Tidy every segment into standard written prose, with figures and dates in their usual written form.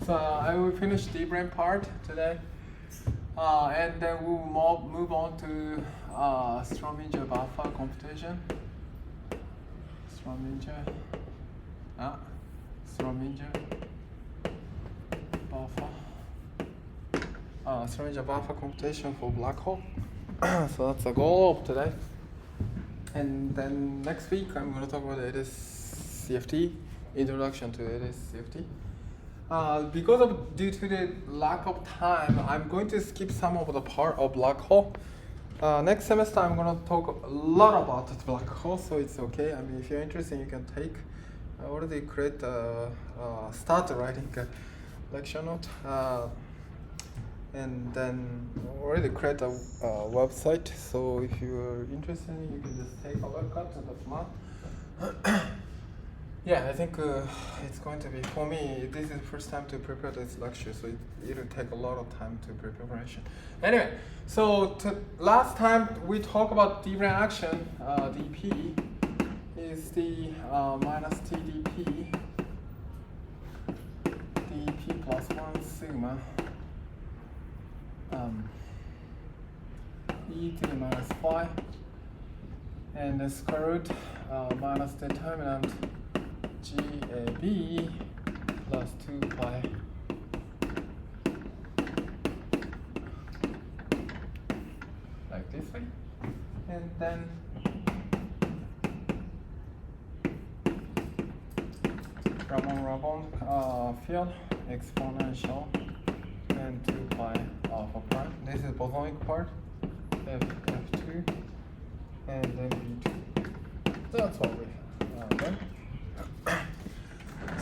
So I will finish D-brane part today, and then we will move on to Strominger-Vafa computation. Strominger-Vafa computation for black hole. So that's the goal of today. And then next week I'm going to talk about ADIS CFT, introduction to ADIS CFT. Due to the lack of time, I'm going to skip some of the part of black hole. Next semester I'm going to talk a lot about the black hole, so it's okay. I mean, if you're interested, you can take. I already start writing a lecture note, and then already create a website. So if you're interested, you can just take a look at the Yeah, I think it's going to be, for me, this is the first time to prepare this lecture, so it'll take a lot of time to preparation. Anyway, so last time we talked about D-brane action, dp is the minus TdP, dp plus 1 sigma e to the minus phi, and the square root minus determinant GAB plus 2 pi like this way, and then Ramon field exponential and 2 pi alpha prime. This is bosonic part, F2 and then B2. That's what we have done.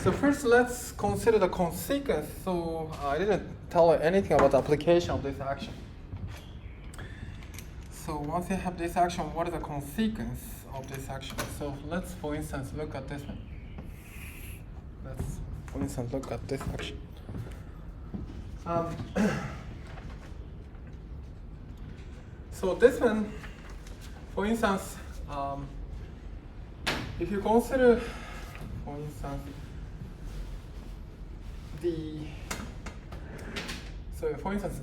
So first, let's consider the consequence. So I didn't tell you anything about the application of this action. So once you have this action, what is the consequence of this action? So let's, for instance, look at this one. Let's, for instance, look at this action. So this one, for instance, if you consider, for instance, for instance,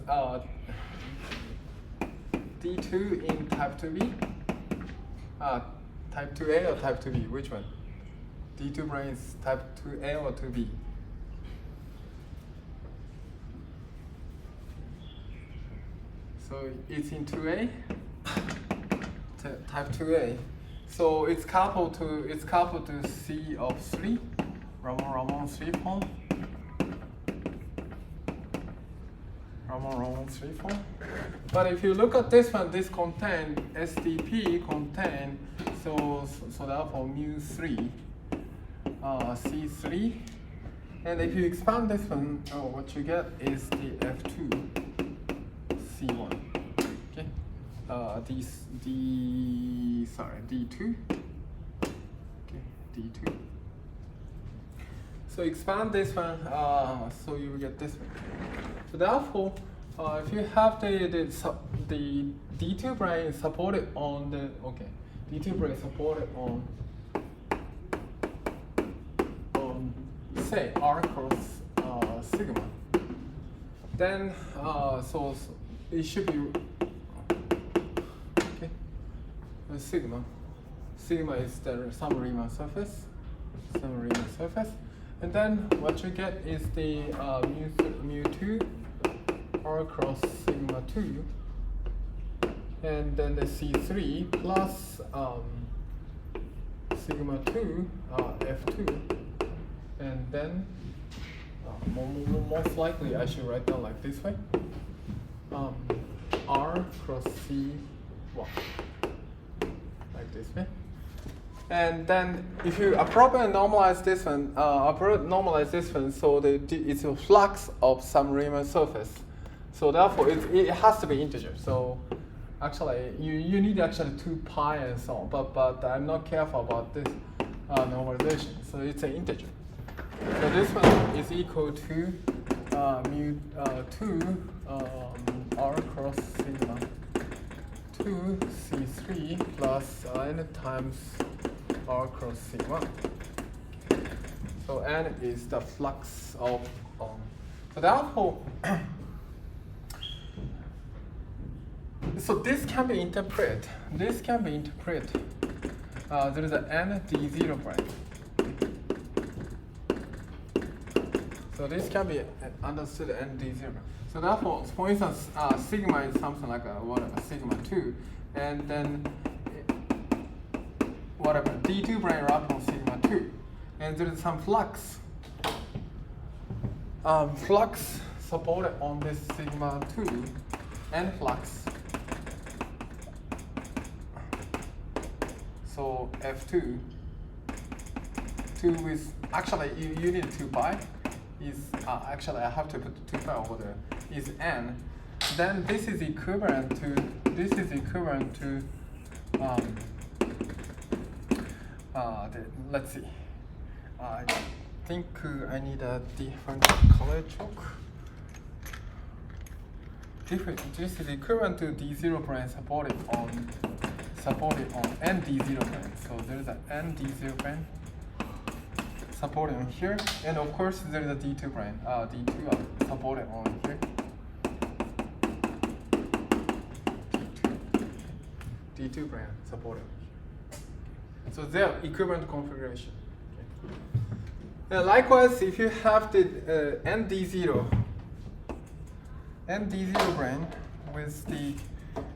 D2 in type 2B, type 2A or type 2B, which one? D2 brane is type 2A or 2B? So it's in 2A, type 2A. So it's coupled to C of 3, Ramon 3 form. Ramon 3 form. But if you look at this one, this contain SDP contain, so therefore mu 3, C3. And if you expand this one, what you get is the F2, C1. Okay, D2. Okay, D2. So expand this one, so you will get this one. So therefore, if you have the D2 brane supported on the D2 brane supported on say R cross sigma, then so it should be okay. Sigma is the some Riemann surface, and then what you get is the mu 2 R cross sigma 2, and then the C3 plus sigma 2 F2, and then most likely I should write down like this way, R cross C1, like this way. And then if you appropriately normalize this one, so it's a flux of some Riemann surface. So therefore, it has to be integer. So actually, you need actually 2 pi and so on. But I'm not careful about this normalization. So it's an integer. So this one is equal to mu 2 R cross sigma 2 C3 plus n times R cross C1. So N is the flux of. So therefore, so this can be interpreted. This can be interpreted. There is an N D0 brane. So this can be understood N D0. So therefore, for instance, sigma is something like whatever sigma 2, and then whatever D2 brane wrapped on sigma 2, and there is some flux. Flux supported on this sigma 2, and flux. So F2, 2 is actually you need 2 pi. Is actually I have to put 2 pi over there. Is N. Then this is equivalent to let's see. I think I need a different color chalk. This is equivalent to D0 brane supported on N D0 brane. So there is an N D0 brane supported on here, and of course there is a D2 brane. D2 supported on here. D2 brane supported. So they are equivalent configuration. Okay. And likewise, if you have the ND0 brane with the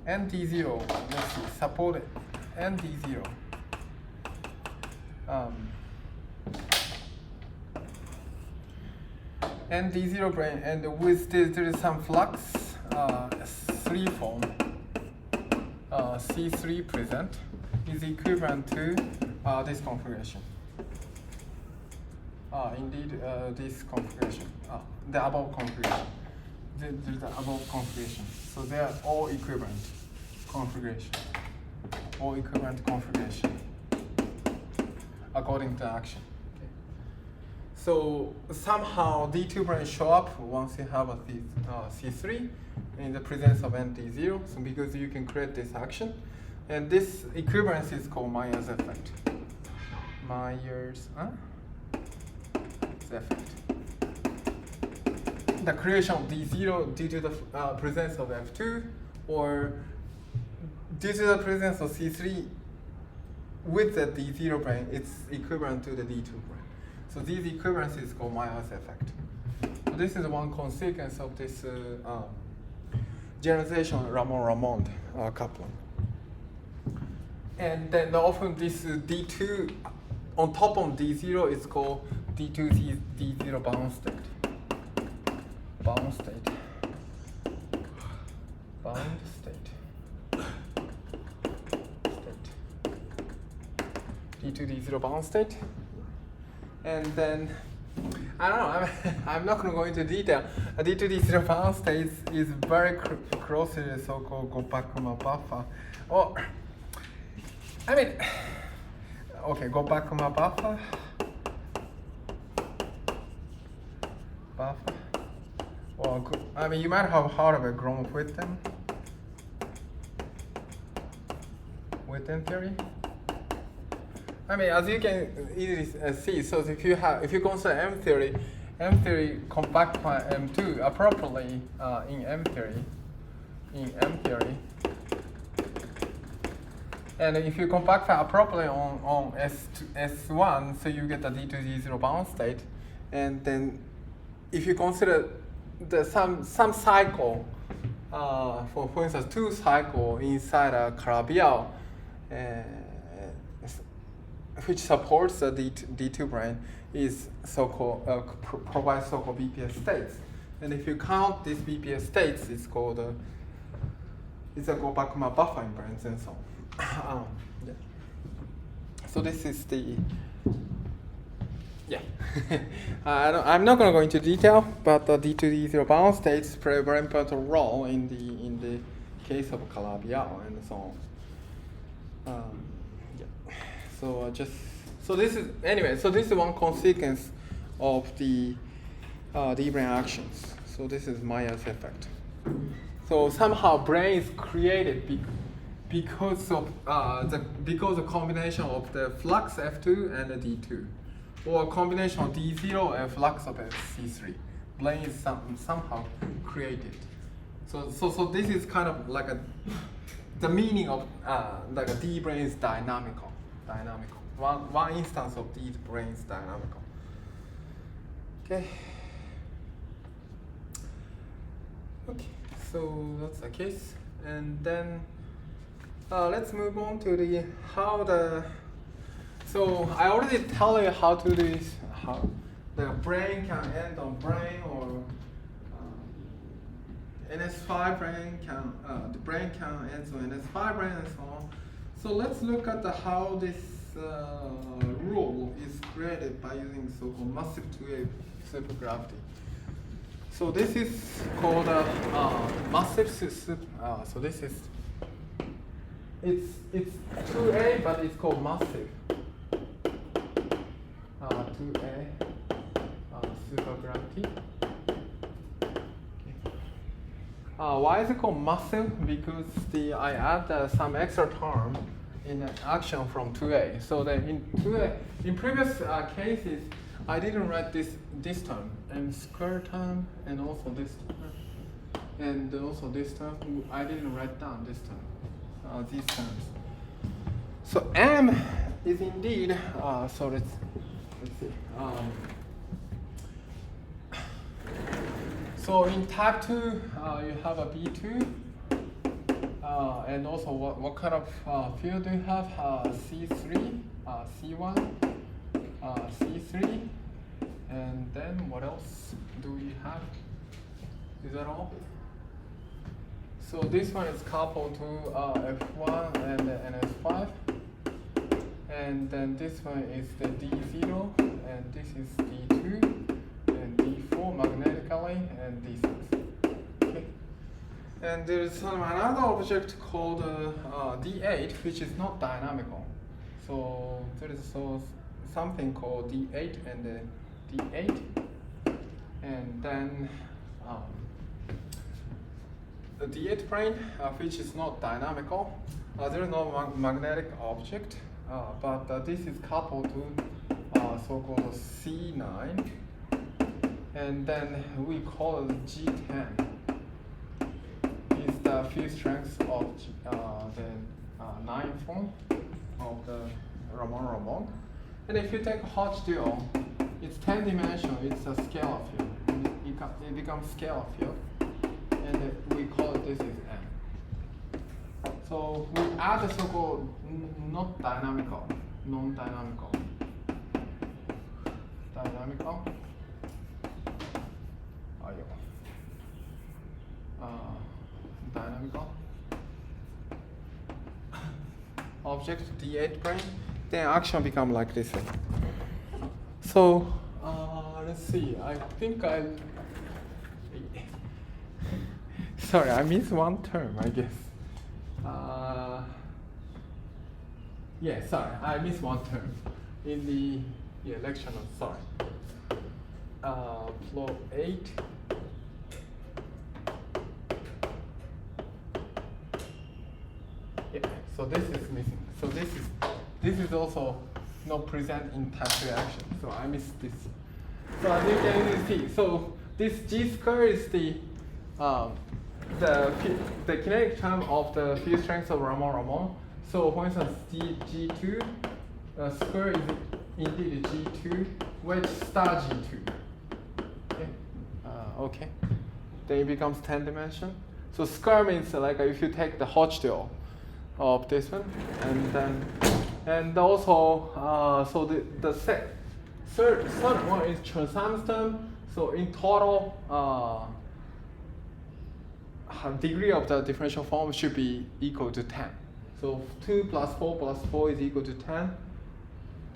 ND0, let's see, supported ND0. ND0 brane, and with this there is some flux, 3 form, C3 present, is equivalent to this configuration. Indeed, this configuration, the above configuration. There's the above configuration. So they are all equivalent configuration. All equivalent configuration according to action. Okay. So somehow D2 brane show up once you have a C3 in the presence of ND0. So because you can create this action. And this equivalence is called Meyer's effect. Meyer's effect. The creation of D0 due to the presence of F2, or due to the presence of C3 with the D0 brane, it's equivalent to the D2 brane. So these equivalence is called Meyer's effect. So this is one consequence of this generalization of Ramond coupling. And then often this D2 on top of D0 is called D2 D0 bound state. Bound state. Bound state. D2 D0 bound state. And then I don't know. I'm not going to go into detail. A D2 D0 bound state is very closely to the so-called Gopakuma-Vafa. Or I mean, okay, Gopakuma-Vafa. Well, I mean, you might have heard of a Gromov-Witten theory. I mean, as you can easily see, so if you consider M theory compact by M2 appropriately in M theory, and if you compact appropriately on S1, so you get the D2 D0 bound state, and then if you consider some cycle, for instance, 2 cycle inside a Calabi-Yau, which supports the D2 brane, is so-called provides so-called BPS states. And if you count these BPS states, it's called it's a Gopakuma-Vafa invariance and so on. Yeah. So this is the I'm not going to go into detail, but the D2 D0 bound states play a very important role in the case of Calabi-Yau and so on. So this is one consequence of the D-brane actions. So this is Meyer's effect. So somehow brane is created because of the combination of the flux F2 and the D2. or a combination of D0 and flux of C3. Brane is somehow created. So this is kind of like the meaning of like a D-brane is dynamical. One instance of D-brane is dynamical. Okay. Okay, so that's the case, and then let's move on to the how the. So I already tell you how to do this. How the brane can end on brane, or NS5 brane can the brane can end on NS5 brane and so on. So let's look at how this rule is created by using so-called massive 2A supergravity. So this is called massive so this is it's 2A, but it's called massive 2A supergravity. Why is it called massive? Because I add some extra term in the action from 2A. So that in 2A, in previous cases, I didn't write this term and square term and also this term and also this term. I didn't write down this term, these terms. So M is indeed so let's see. So in type 2, you have a B2, and also what kind of field do you have? C3, C1, C3, and then what else do we have? Is that all? So this one is coupled to F1 and NS5, and then this one is the D0, and this is D2. D4 magnetically, and D6. Okay. And there is another object called D8, which is not dynamical. So there is something called D8 and D8, and then the D8 brane, which is not dynamical. There is no magnetic object, but this is coupled to so-called C9. And then we call it G10. Is the field strength of the 9 form of the Ramon. And if you take Hodge dual, it's 10 dimensional. It's a scalar field. It becomes scalar field, and we call it this is M. So we add the so-called non-dynamical. Dynamical object D8 brane, then action become like this. So let's see. I think sorry, I missed one term, I guess. Yeah, sorry, I missed one term in the lecture notes. Sorry. Flow 8. Yeah, so this is missing. So this is also not present in type reaction. So I missed this. So as you can see, so this G square is the kinetic term of the field strength of Ramon. So for instance, G2 square is indeed G2, which star G2. Okay. Okay. Then it becomes 10 dimension. So square means like if you take the Hodge dual of this one, and also so the third one is Chern-Simons term. So in total, degree of the differential form should be equal to 10. So 2 plus 4 is equal to 10.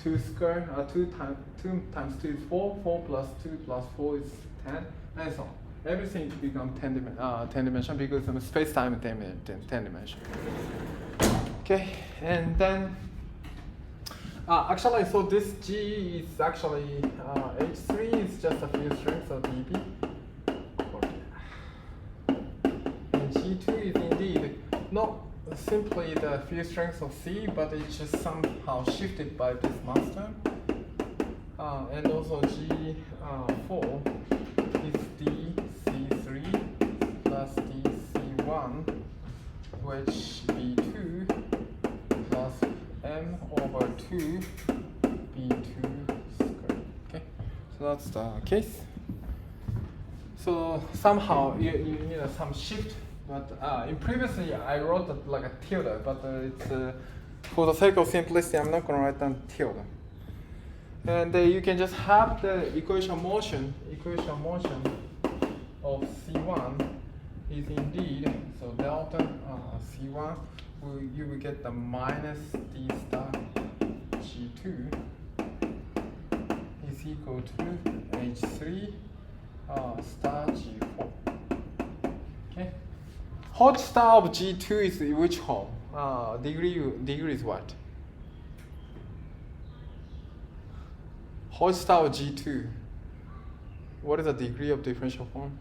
2 square, 2 times 2 is 4. 4 plus 2 plus 4 is 10, and so on. Everything becomes 10 dimension because of space-time 10 dimension. Okay, and then actually, so this G is actually H3 is just a field strength of dB. And G2 is indeed not simply the field strength of C, but it's just somehow shifted by this mass term. and also G4 is dC3 plus dC1, which B2 plus M over 2 B2 squared. Okay, so that's the case. So somehow you need some shift, but in previously I wrote it like a tilde, but it's for the sake of simplicity I'm not going to write down tilde. And you can just have the equation motion of C1 is indeed, so delta C1, you will get the minus D star G2 is equal to H3 star G4. Okay. Hot star of G2 is which form? Degree is what? Hot star of G2. What is the degree of differential form?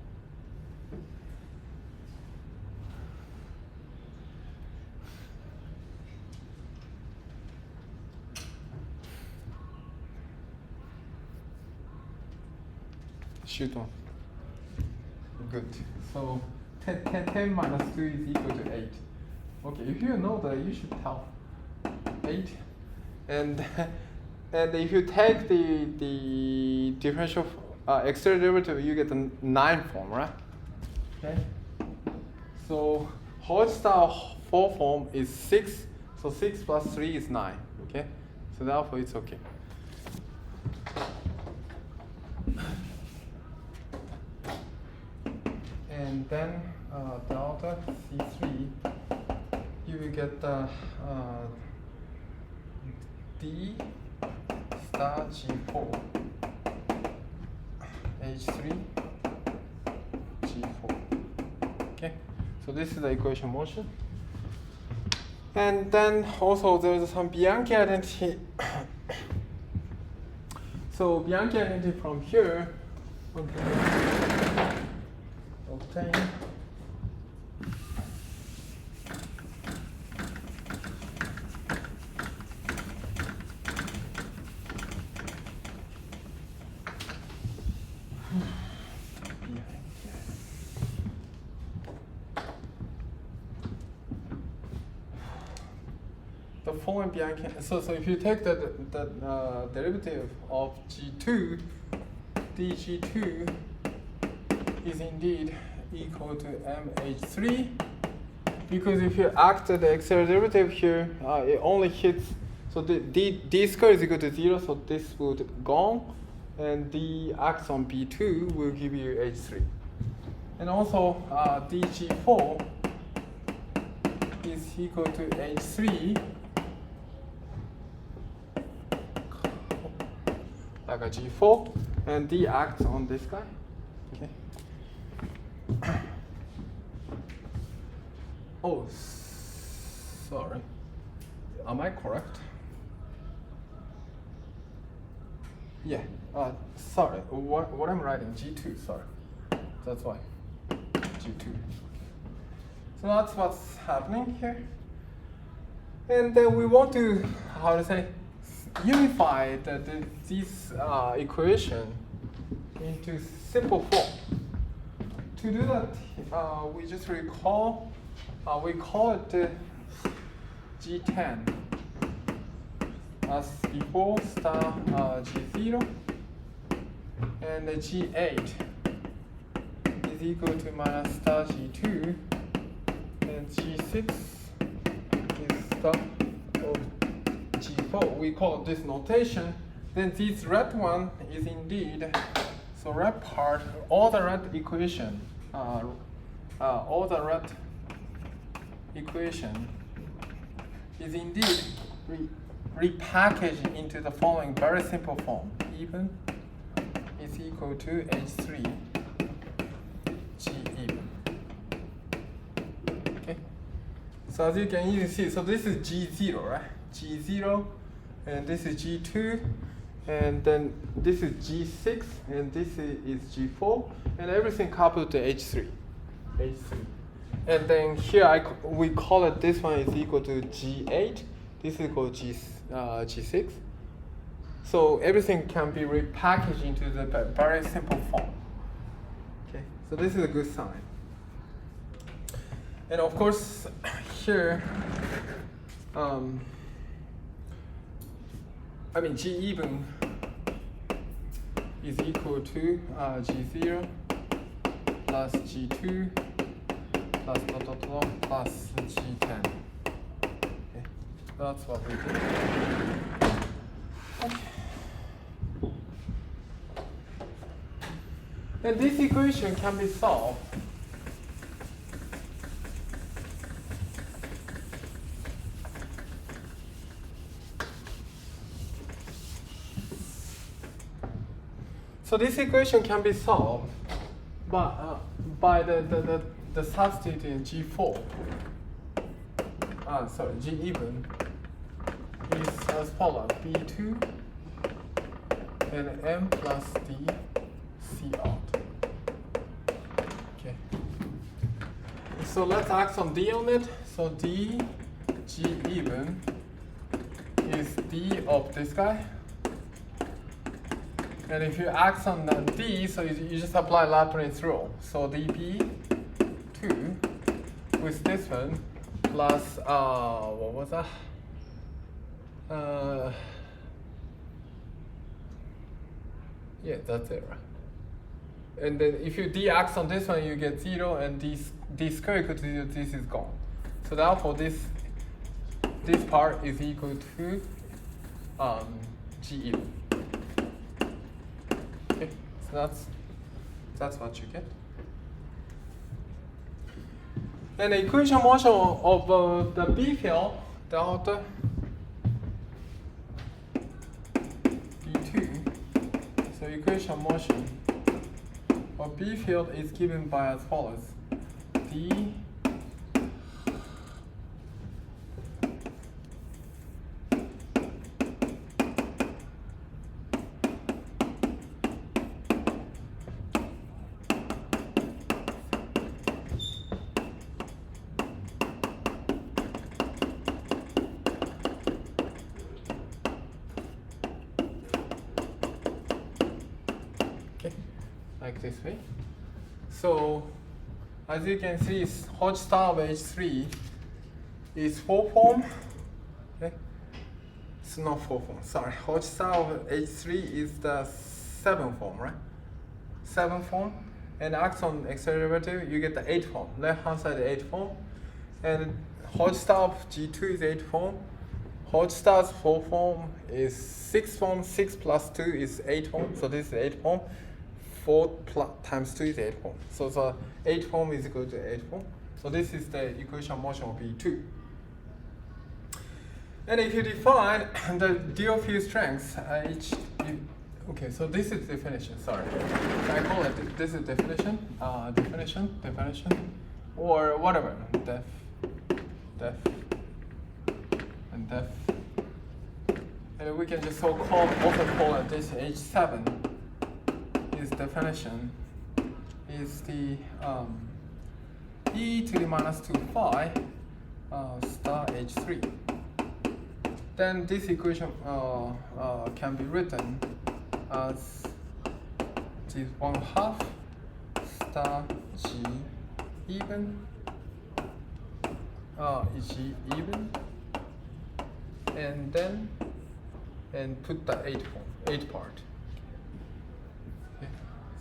Shoot on. Good. So 10 minus 2 is equal to 8. Okay, if you know that, you should tell 8. And if you take the differential exterior derivative, you get the 9 form, right? Okay. So whole star 4 form is 6. So 6 plus 3 is 9. Okay. So therefore it's okay. And then delta C3, you will get the D star G4 H3 G4. Okay, so this is the equation motion. And then also there is some Bianchi identity. So Bianchi identity from here, obtain the following Bianchi. So if you take the derivative of G2, dG2 is indeed equal to MH3, because if you act the exterior derivative here, it only hits, so the D squared is equal to 0, so this would gone, and D acts on B2 will give you H3. And also dG4 is equal to H3, like a G4, and D acts on this guy. Okay. Oh, sorry. Am I correct? Yeah. Sorry. What I'm writing G2. Sorry. That's why. G2. So that's what's happening here. And then we want to, how to say, unify this equation into simple form. To do that, we just recall, we call it G10 as before star G0, and the G8 is equal to minus star G2, and G6 is star of G4. We call this notation. Then this red one is indeed, so red part, all the red equation, is indeed repackaged into the following very simple form. Even is equal to H3 G even. Okay. So as you can easily see, so this is G0, right? G0, and this is G2, and then this is G6, and this is G4, and everything coupled to H3. And then here we call it, this one is equal to G8, this is equal to G6, So everything can be repackaged into the very simple form. Okay, so this is a good sign. And of course, here, I mean, G even is equal to G0 plus G2 plus dot dot dot plus G10. Okay, that's what we do. Okay. And this equation can be solved. So this equation can be solved by the substitute in G4. Sorry, G even is as follows: B2 and M plus D C out. Okay. So let's add some D on it. So D G even is D of this guy. And if you act on the D, so you just apply Laplace rule. So dB2 with this one plus, what was that? Yeah, that's it, right? And then if you D acts on this one, you get 0, and D square equal to 0, this is gone. So therefore, this part is equal to G even. Okay, so that's what you get. And the equation motion of the B field delta B2. So equation motion of B field is given by as follows: D like this way. So as you can see, Hodge star of H3 is 4 form. Okay, it's not 4 form. Sorry, Hodge star of H3 is the 7 form, right? 7 form, and acts on x derivative, you get the 8 form. Left hand side 8 form, and Hodge star of G2 is 8 form. Hodge star's 4 form is 6 form. 6 plus 2 is 8 form. So this is 8 form. 4 times 2 is 8 form. So the 8 form is equal to 8 form. So this is the equation motion of B2. And if you define the dual field strength, okay, so this is definition, sorry. I call it, this is definition, definition, or whatever, def, and def. And we can just also call it this H7. Definition is the e to the minus 2 phi star H3. Then this equation can be written as G1/2 star G even and then put the 8 part.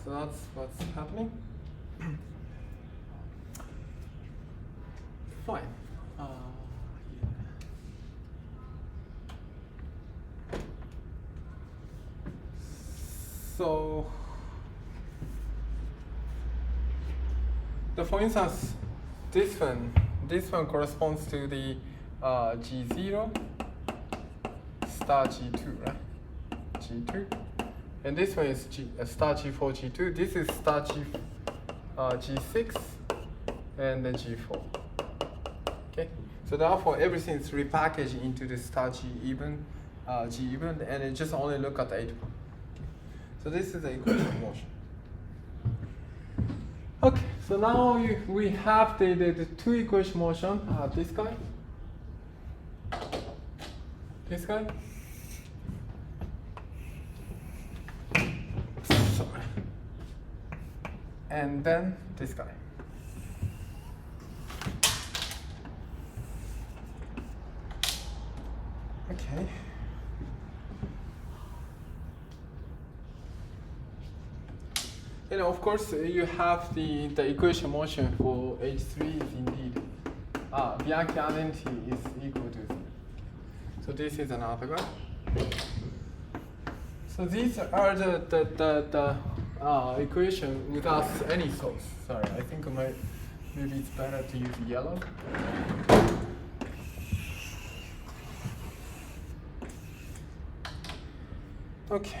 So that's what's happening. Fine. Yeah. So, for instance, this one corresponds to the G0 star G2, right? G2. And this one is star G4, G2. This is star G6, and then G4. Okay. So therefore, everything is repackaged into the star G even, and it just only look at the 8 form. Okay. So this is the equation of motion. Okay. So now we have the two equation motion. This guy. and then this guy. Okay. And of course, you have the equation motion for H3 is indeed Bianchi identity is equal to 0. So this is another guy. So these are the equation without any source. Sorry, I think maybe it's better to use yellow. Okay.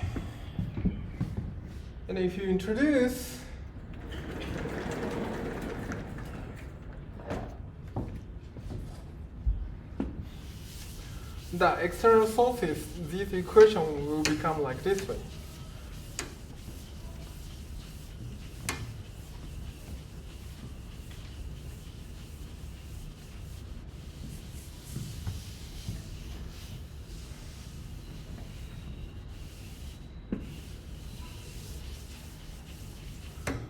And if you introduce the external sources, this equation will become like this way.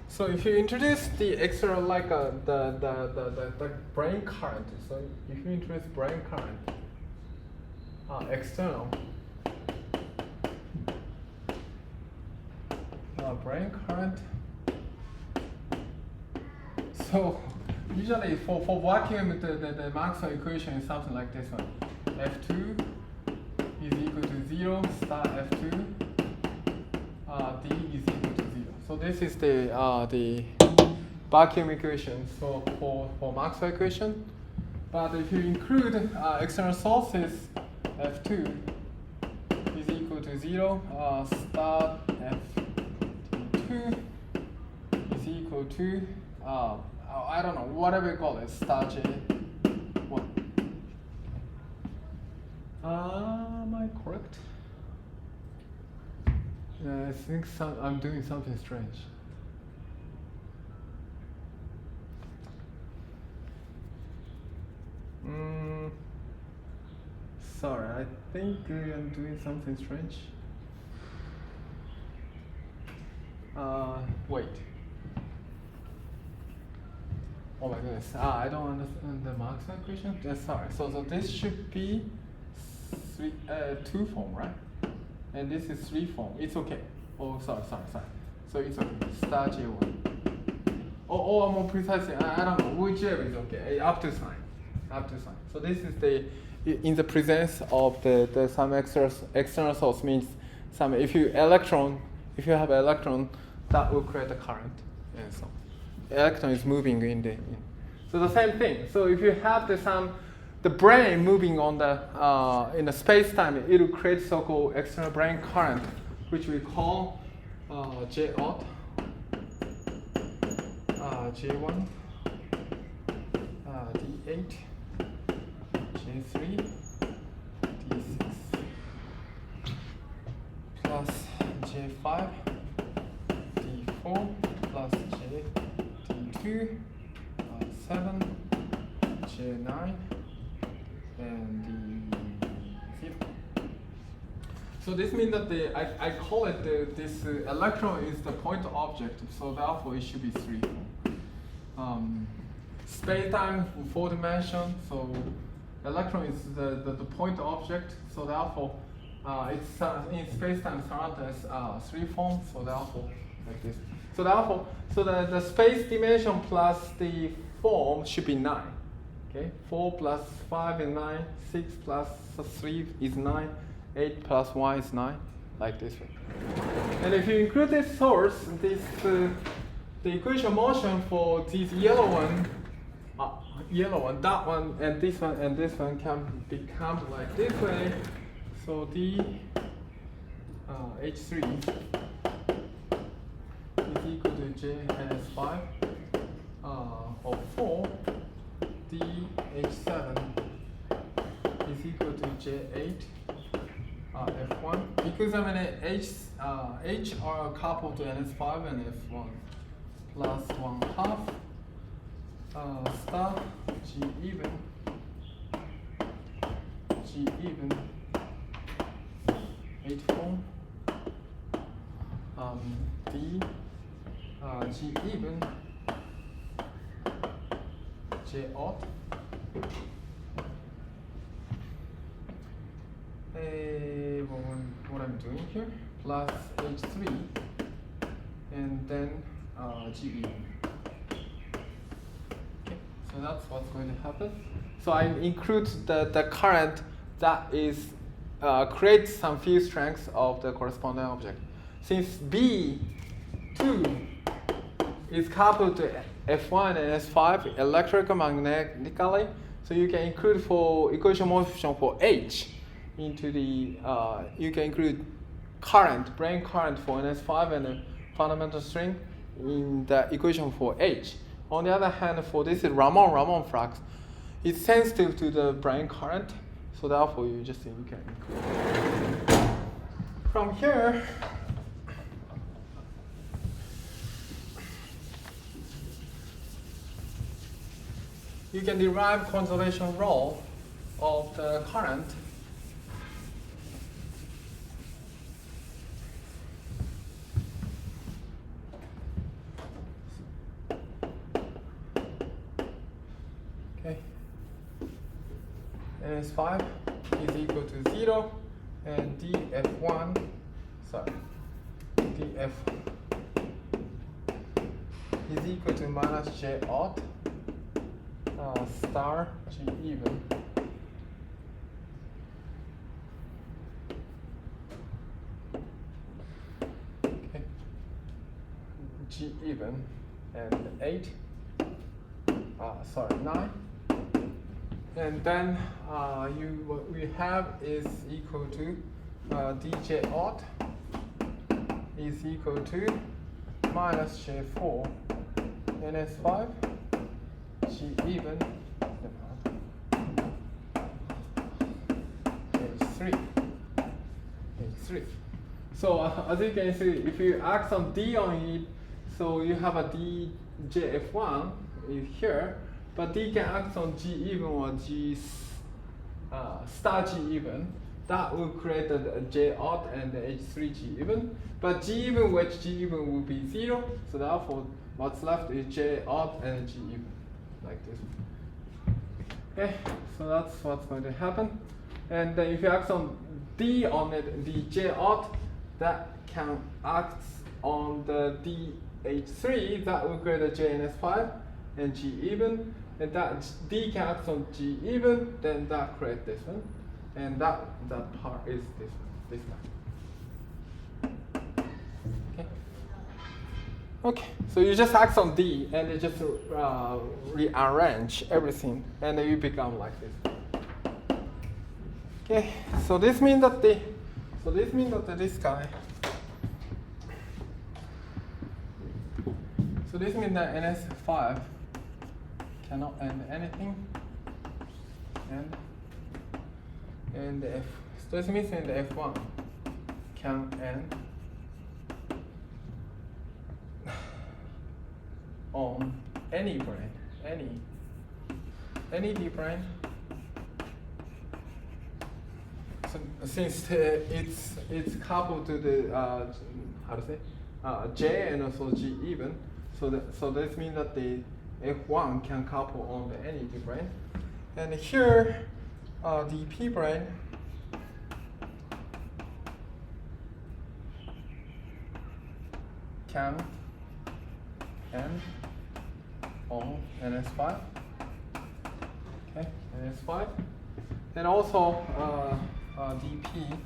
So if you introduce the external, like the brane current, so if you introduce brane current, external brane current. So usually for vacuum, the Maxwell equation is something like this one: F2 is equal to 0 star F2, D is equal to 0. So this is the vacuum equation for Maxwell equation. But if you include external sources, F2 is equal to 0, star F2 is equal to, I don't know, whatever you call it, star J1. Am I correct? Yeah, I think I'm doing something strange. Sorry, I think I'm doing something strange. Wait. Oh my goodness. I don't understand the Maxwell equation. Sorry. So this should be 2 form, right? And this is 3 form. It's okay. Oh, sorry. So it's okay. Star J1. Or more precisely, I don't know. Whichever is okay. Up to sign. So this is in the presence of the some external source means some. If you have an electron, that will create a current, and so the electron is moving So the same thing. So if you have the brane moving on in the space-time, it will create so-called external brane current, which we call J aught, J1, D8, J3, D6, plus J5, D4, plus D2, 7, J9, and D50. So this means that I call it this electron is the point object, so therefore it should be 3. Space-time 4 dimension, so electron is the point object, so therefore it's in space-time surrounded as 3 forms, so therefore like this. So therefore, the space dimension plus the form should be 9. Okay, 4 plus 5 is 9, 6 plus 3 is 9, 8 plus 1 is 9, like this way. And if you include this source, the equation motion for this yellow one, that one, and this one can become like this way. So D H3 is equal to J as 5, or 4. D H7 is equal to J8 F1, because I mean H are coupled to NS5 and F1 plus 1/2 star G even 8 form D G even, J odd, what I'm doing here, plus H3, and then G even. Okay, so that's what's going to happen. So I include the current that is creates some field strengths of the corresponding object. Since B2 is coupled to F1 and S5 electromagnetically, so you can include for equation motion for H into the, you can include current, brane current for an S5 and a fundamental string in the equation for H. On the other hand, for this Raman flux, it's sensitive to the brane current, so therefore you can include. From here, you can derive conservation law of the current. Okay. NS5 is equal to 0, and dF1, dF is equal to minus J odd star G even. Okay. G even and 8. 9. And then what we have is equal to dj odd is equal to minus J4 NS5 G even H3. So as you can see, if you add some D on it, so you have a DJF1 is here, but D can act on G even or G star G even. That will create a J odd and the H3 G even. But G even with G even will be 0, so therefore what's left is J odd and G even, like this. Okay, so that's what's going to happen. And if you act on D on it, the J odd, that can act on the DH3, that will create a JNS5 and G even. And that D can act on G even, then that creates this one. And that part is this one, this one. Okay. Okay, so you just act on D and you just rearrange everything, and then you become like this. Okay, so this means that this guy. So this means that NS5 cannot end anything, and the F. So this means that the F1 can end on any brane, any D-brane. So since it's coupled to the J and also G even, so this means that the F1 can couple on the any D-brane, and here the P-brane can end on NS5. Okay, NS5, and also DP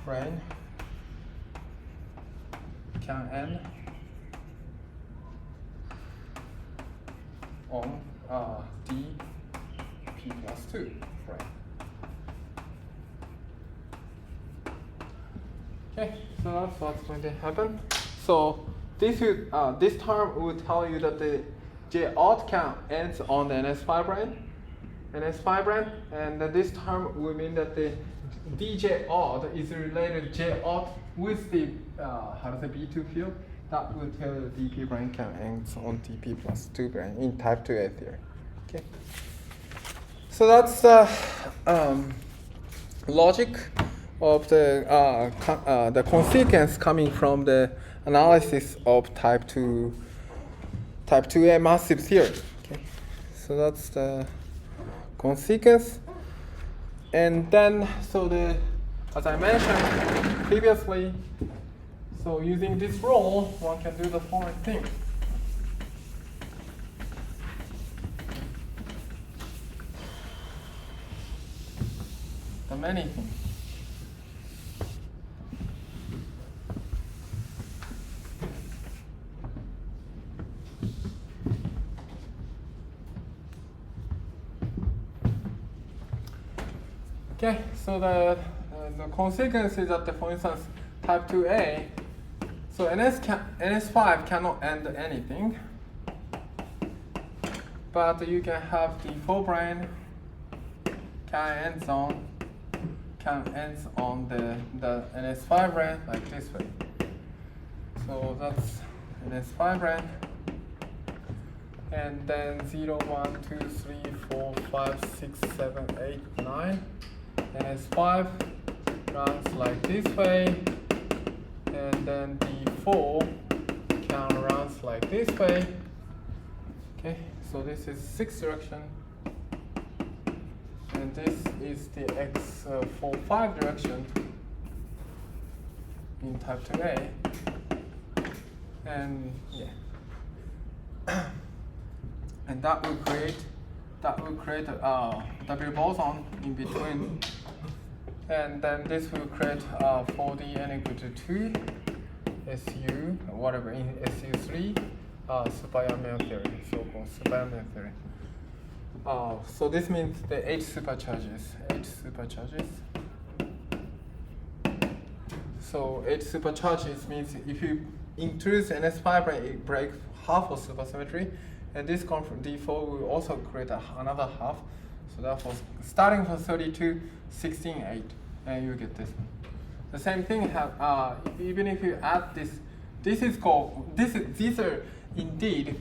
brane can end on DP+2 brane. Okay, so that's what's going to happen. So this term will tell you that the J odd can ends on the NS5 brane, and this term will mean that the DJ odd is related to J odd with the B2 field. That will tell you the DP brane can ends on DP+2 brane in type 2A theory. Okay. So that's the logic of the consequence coming from the analysis of type 2A massive theory. Okay, so that's the consequence. And then, as I mentioned previously, so using this rule, one can do the following thing. The many things. Okay, so the consequence is that, for instance, type 2A, so NS5 cannot end anything, but you can have the D-brane can ends on the NS5 brane like this way. So that's NS5 brane. And then 0, 1, 2, 3, 4, 5, 6, 7, 8, 9. NS5 runs like this way. And then D4 can runs like this way. Okay, so this is 6 direction. And this is the X45 direction in type 2A. And yeah. And that will create a W boson in between. And then this will create for the n equal to 2 SU, whatever, in SU3, super-Yang theory, so-called super-Yang theory. So this means the 8 supercharges. So 8 supercharges means if you introduce NS5 brane, it breaks half of supersymmetry, and this D4 will also create another half. So therefore, starting from 32, 16, 8, and you get this one. The same thing even if you add this, these are indeed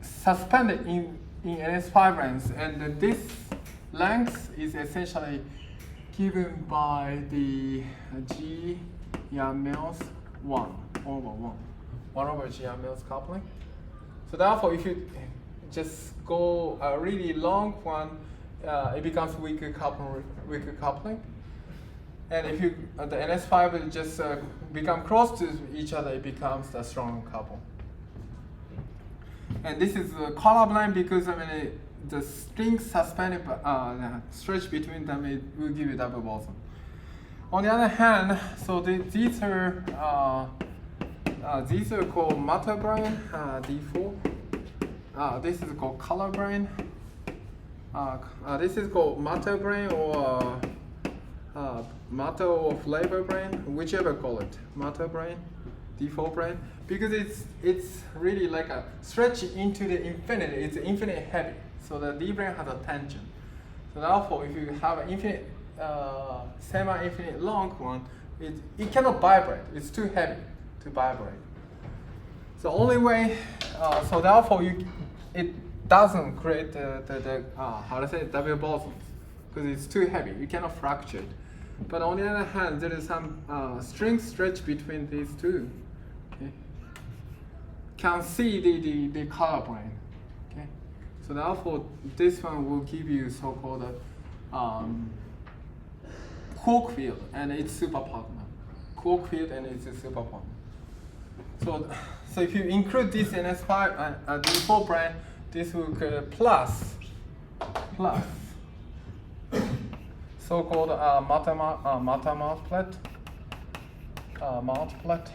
suspended in NS5 branes, and this length is essentially given by the G Yang-Mills 1 over G Yang-Mills coupling. So therefore, if you just go a really long one, it becomes weaker coupling. And if you the NS5 will just become close to each other, it becomes a strong couple. And this is colorblind because the string suspended stretch between them, it will give you double boson. On the other hand, so these are called matter brane, D4. This is called color brane. This is called matter brane or matter or flavor brane, whichever call it, matter brane, D4 brane, because it's really like a stretch into the infinity. It's infinite heavy, so the D-brane has a tension. So therefore, if you have an infinite, semi-infinite long one, it cannot vibrate. It's too heavy to vibrate. So only way, so therefore it doesn't create the W bosons because it's too heavy. You cannot fracture it. But on the other hand, there is some string stretch between these two. Okay, can see the color brane. Okay, so therefore this one will give you so-called quark field, and it's super partner. Quark field and it's a super partner. So if you include this NS5 and D4 brane, this will create plus so-called matter multiplet,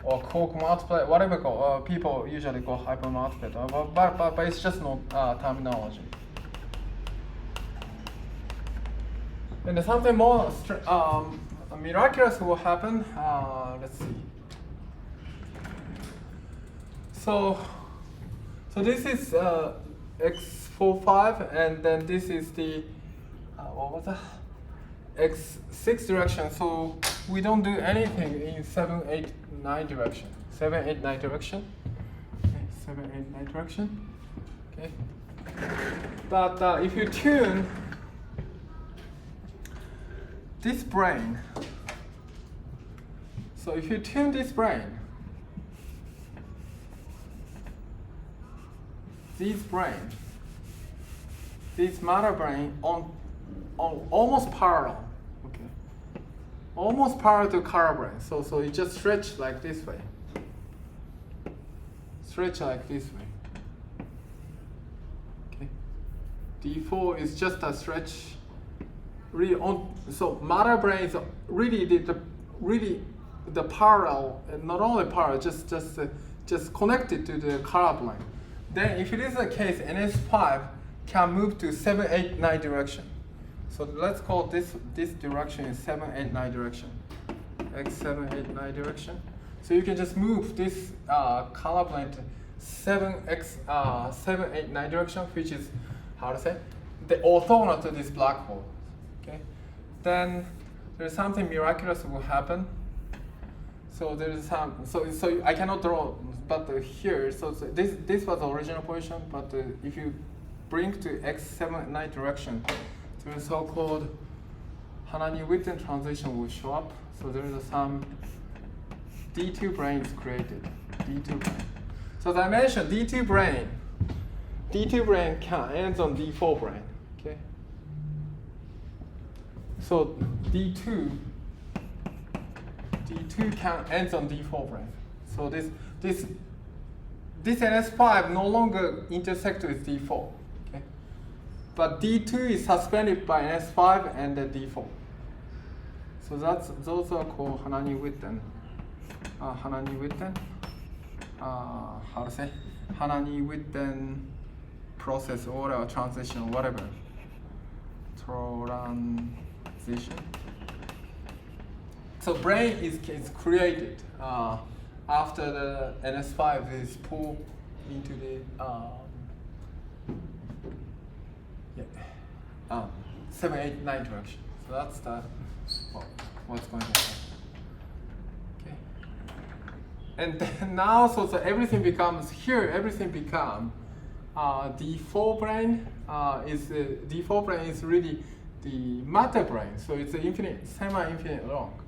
or quark multiplet, whatever people usually call hypermultiplet, but it's just no terminology. And something more miraculous will happen. Let's see. So this is X45, and then this is the what was that? X6 direction. So we don't do anything in 7, 8, 9 direction. 7, 8, 9 direction. Okay, 7, 8, 9 direction. Okay. But if you tune this brane, So if you tune this brane, this matter brane on almost parallel, okay, almost parallel to color brane. So it just stretch like this way, stretch like this way. Okay, D4 is just a stretch. Really on. So matter brane is really the parallel, not only parallel, just connected to the color plane. Then if it is the case, NS5 can move to 7, 8, 9 direction. So let's call this direction is 7, 8, 9 direction. X 7, 8, 9 direction. So you can just move this color plane to 7, 8, 9 direction, which is, how to say, the orthogonal to this black hole. Okay. Then there's something miraculous will happen. So there's some. So I cannot draw, but here. So this was the original position, but if you bring to x 7, 9 direction, the so-called Hanani-Witten transition will show up. So there is some D2 brane is created. D2 brane. So as I mentioned, D2 brane can ends on D4 brane. Okay. So D2 can ends on D4 brane. So this NS5 no longer intersects with D4. Okay. But D2 is suspended by NS5 and the D4. So those are called Hanani-Witten. How to say? Hanani-Witten process or transition, whatever. Transition. So brane is created after the NS5 is pulled into the 7, 8, 9 direction. So that's what's going to happen. Okay. And then now, so everything becomes here. Everything become D4 brane. D4 brane is really the matter brane. So it's an infinite, semi-infinite long.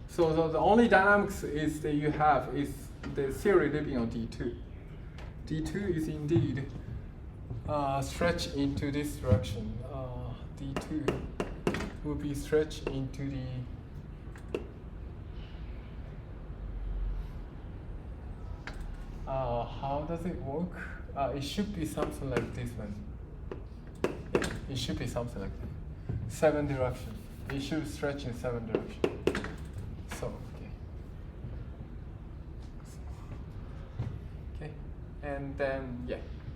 So the only dynamics is that you have is the theory living on D2. D2 is indeed stretched into this direction. D2 will be stretched into the how does it work? It should be something like this one. Yeah, it should be something like that. 7 direction. It should stretch in 7 direction. So okay, and then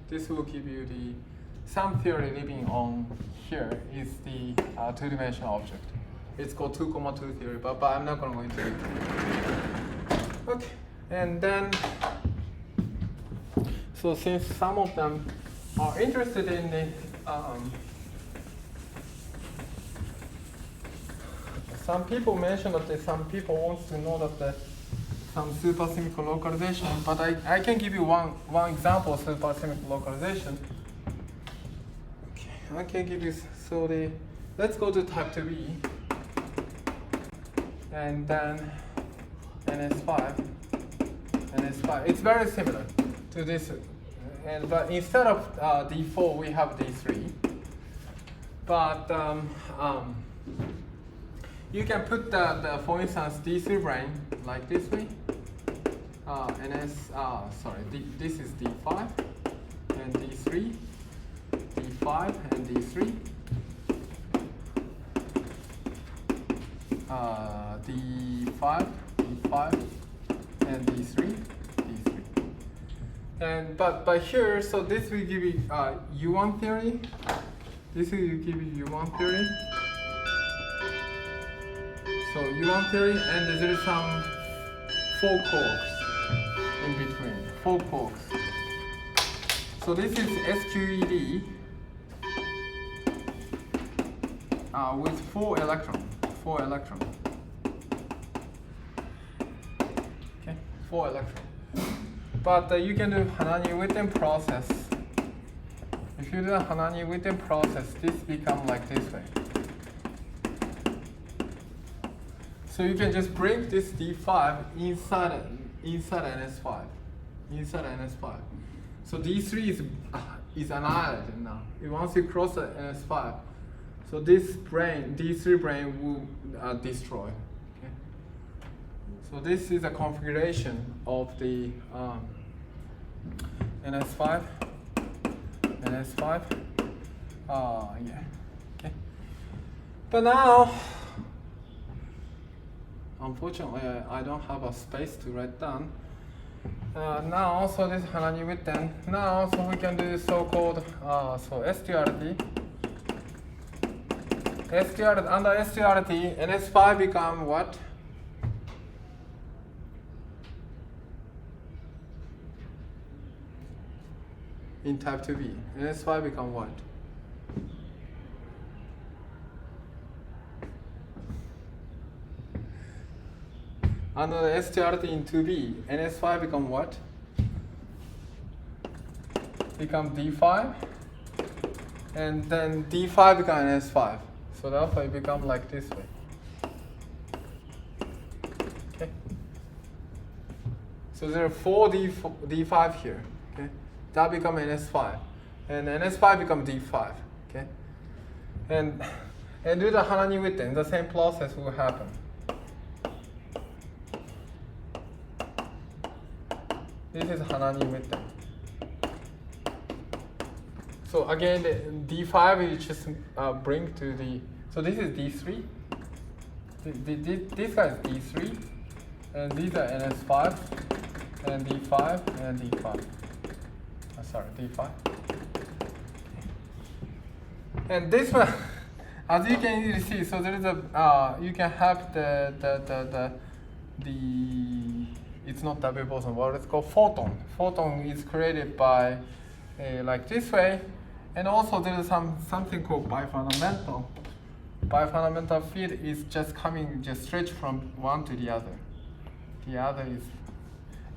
this will give you the some theory living on here is the two-dimensional object. It's called 2,2 theory, but I'm not going to go into it. Okay, and then so since some of them are interested in the some people mentioned that some people want to know that some supersymmetrical localization, but I can give you one example of supersymmetrical localization. Okay, I can give you let's go to type 2b, and then NS5. It's very similar to this, but instead of D4 we have D3, but you can put for instance, D3 brane like this way. This is D5 and D3, D5 and D3, D5 and D3. And but here, so this will give you U1 theory. This will give you U1 theory. So U1 theory, and there is some 4 quarks in between. 4 quarks. So this is SQED with 4 electrons. 4 electrons. Okay, 4 electrons. But you can do Hanani-Witten process. If you do a Hanani-Witten process, this becomes like this way. So you can just bring this D5 inside NS5. Inside NS5. So D3 is annihilated now. Once you cross the NS5, so this brane, D3 brane will destroy. Okay? So this is a configuration of the NS5. Yeah. Okay. But now, unfortunately, I don't have a space to write down. Now also this Hanani with them. Now also we can do so-called STRT. Under STRT, NS5 become what? In type 2b, NS5 become what? Under the STRT in 2b, NS5 become what? Become D5, and then D5 become NS5. So therefore it become like this way. Okay. So there are 4 D5 here. Okay. That become NS5, and NS5 become D5. Okay. And do the Hanani with them, the same process will happen. This is Hanani with them. So again, the D5 you just bring to the. So this is D3. This guy is D3, and these are NS5, and D5, and D5. Sorry, D5. And this one, as you can easily see, so there is a you can have the it's not double boson, what it's called photon. Photon is created by like this way, and also there is something called bifundamental. Bifundamental field is just stretch from one to the other. The other is,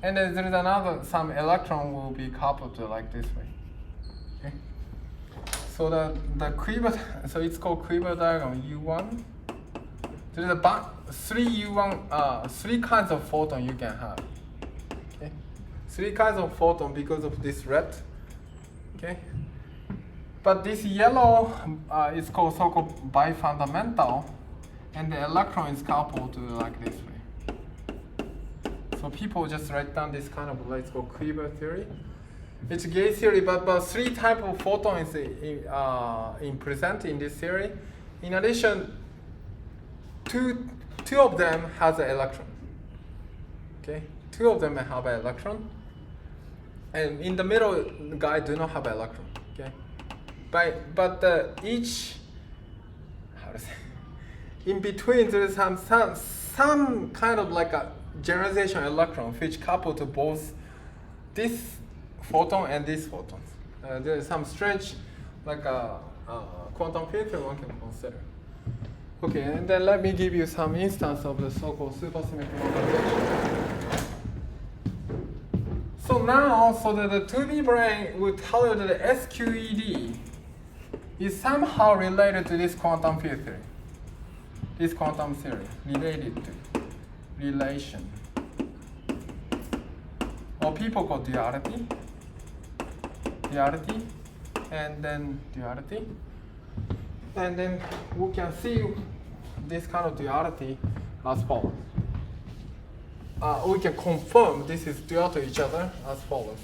and then there is another, some electron will be coupled to like this way. Okay. So the Quiver, so it's called Quiver diagram U1. There is about 3 kinds of photon you can have. Okay, 3 kinds of photon because of this red. Okay, but this yellow is called so-called bifundamental, and the electron is coupled to like this way. So people just write down this kind of it's called Quiver theory. It's gauge theory, but 3 types of photon is in present in this theory. In addition, two of them has an electron. Okay, 2 of them have an electron, and in the middle guy do not have an electron. Okay, but each, how to say, in between there is some kind of like a generalization electron which couple to both this photon and this photon. There is some strange like a quantum field one can consider. Okay, and then let me give you some instance of the so-called supersymmetric normalization. So now, so that the 2D brane will tell you that the SQED is somehow related to this quantum field theory. This quantum theory related to relation. Or people call duality, and then duality. And then we can see this kind of duality as follows. We can confirm this is dual to each other as follows.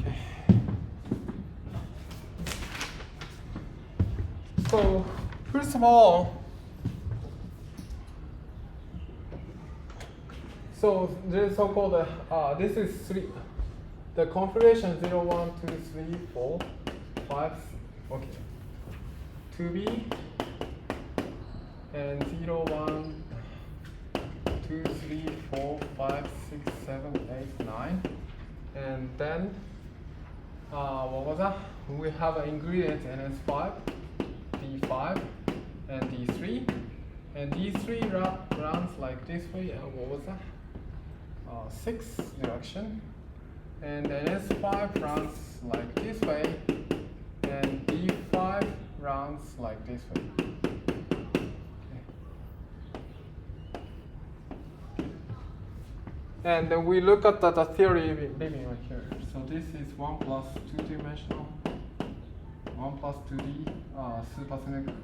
Okay. So first of all, so there is so-called this is 3. The configuration 0, 1, 2, 3, 4, 5. Okay. 2b and 0, 1, 2, 3, 4, 5, 6, 7, 8, 9, and then what was that? We have an ingredient NS5, D5, and D3, and D3 runs like this way. And what was that? 6 direction, and then S5 runs like this way, and D5 runs like this way. And then we look at the theory maybe right here. So this is 1 plus 2-dimensional, 1 plus 2D supersymmetric,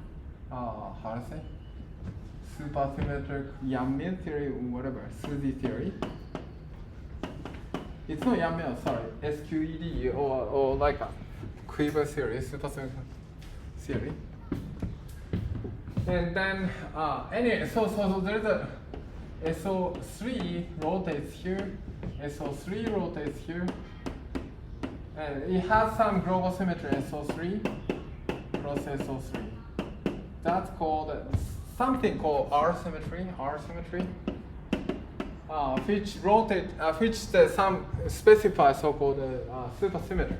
how to say? Supersymmetric Yang-Mills theory, whatever, SUSY theory. It's not Yang-Mills, sorry, SQED or like a Quiver theory, supersymmetric theory. And then anyway, so there's a SO3 rotates here, SO3 rotates here, and it has some global symmetry SO3 plus SO3. That's called something called R symmetry, which some specify so-called supersymmetry.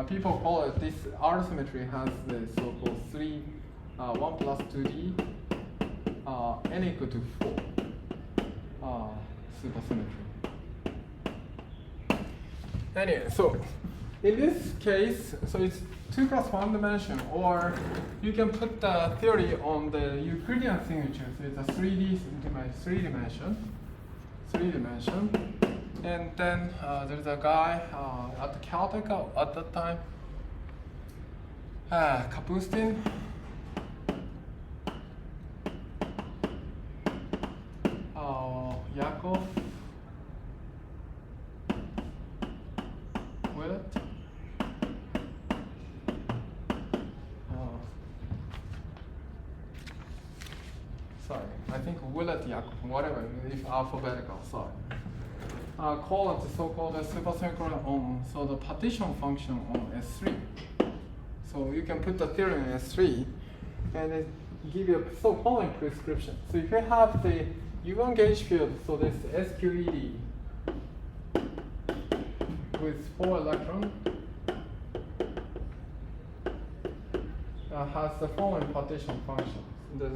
People call it this R symmetry has the so-called 1 plus 2D n equal to 4 supersymmetry. Anyway, so in this case, so it's 2 plus 1 dimension, or you can put the theory on the Euclidean signature. So it's a 3D dimension. And then there's a guy at Caltech at that time, Kapustin. Yakov, Willett, sorry, I think Willett, Yakov, whatever, if alphabetical, sorry. Call it the so-called supersymmetric on, so the partition function on S3. So you can put the theory on S3, and it give you a following prescription. So if you have the U1 gauge field, so this SQED with 4 electrons has the following partition function.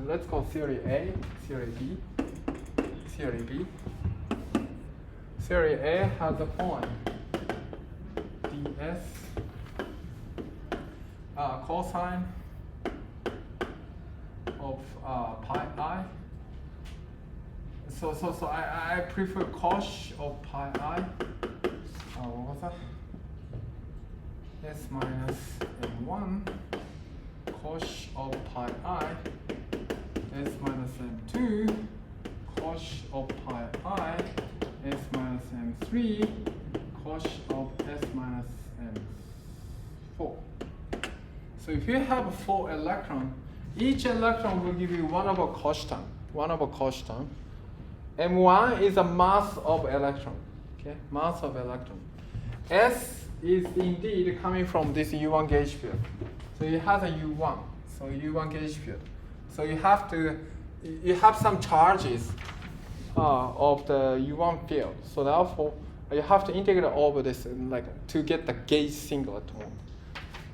Let's call theory A, theory B, theory B. Theory A has the following: ds cosine of pi I. So I prefer cosh of pi I. What was that? S minus M1 cosh of pi I. S minus M2 cosh of pi I. S minus M3 cosh of S minus M4. So if you have 4 electrons, each electron will give you 1 over cosh term. M1 is a mass of electron. Okay, mass of electron. S is indeed coming from this U1 gauge field. So it has a U1. So U1 gauge field. So you have some charges of the U1 field. So therefore, you have to integrate over this to get the gauge singlet one.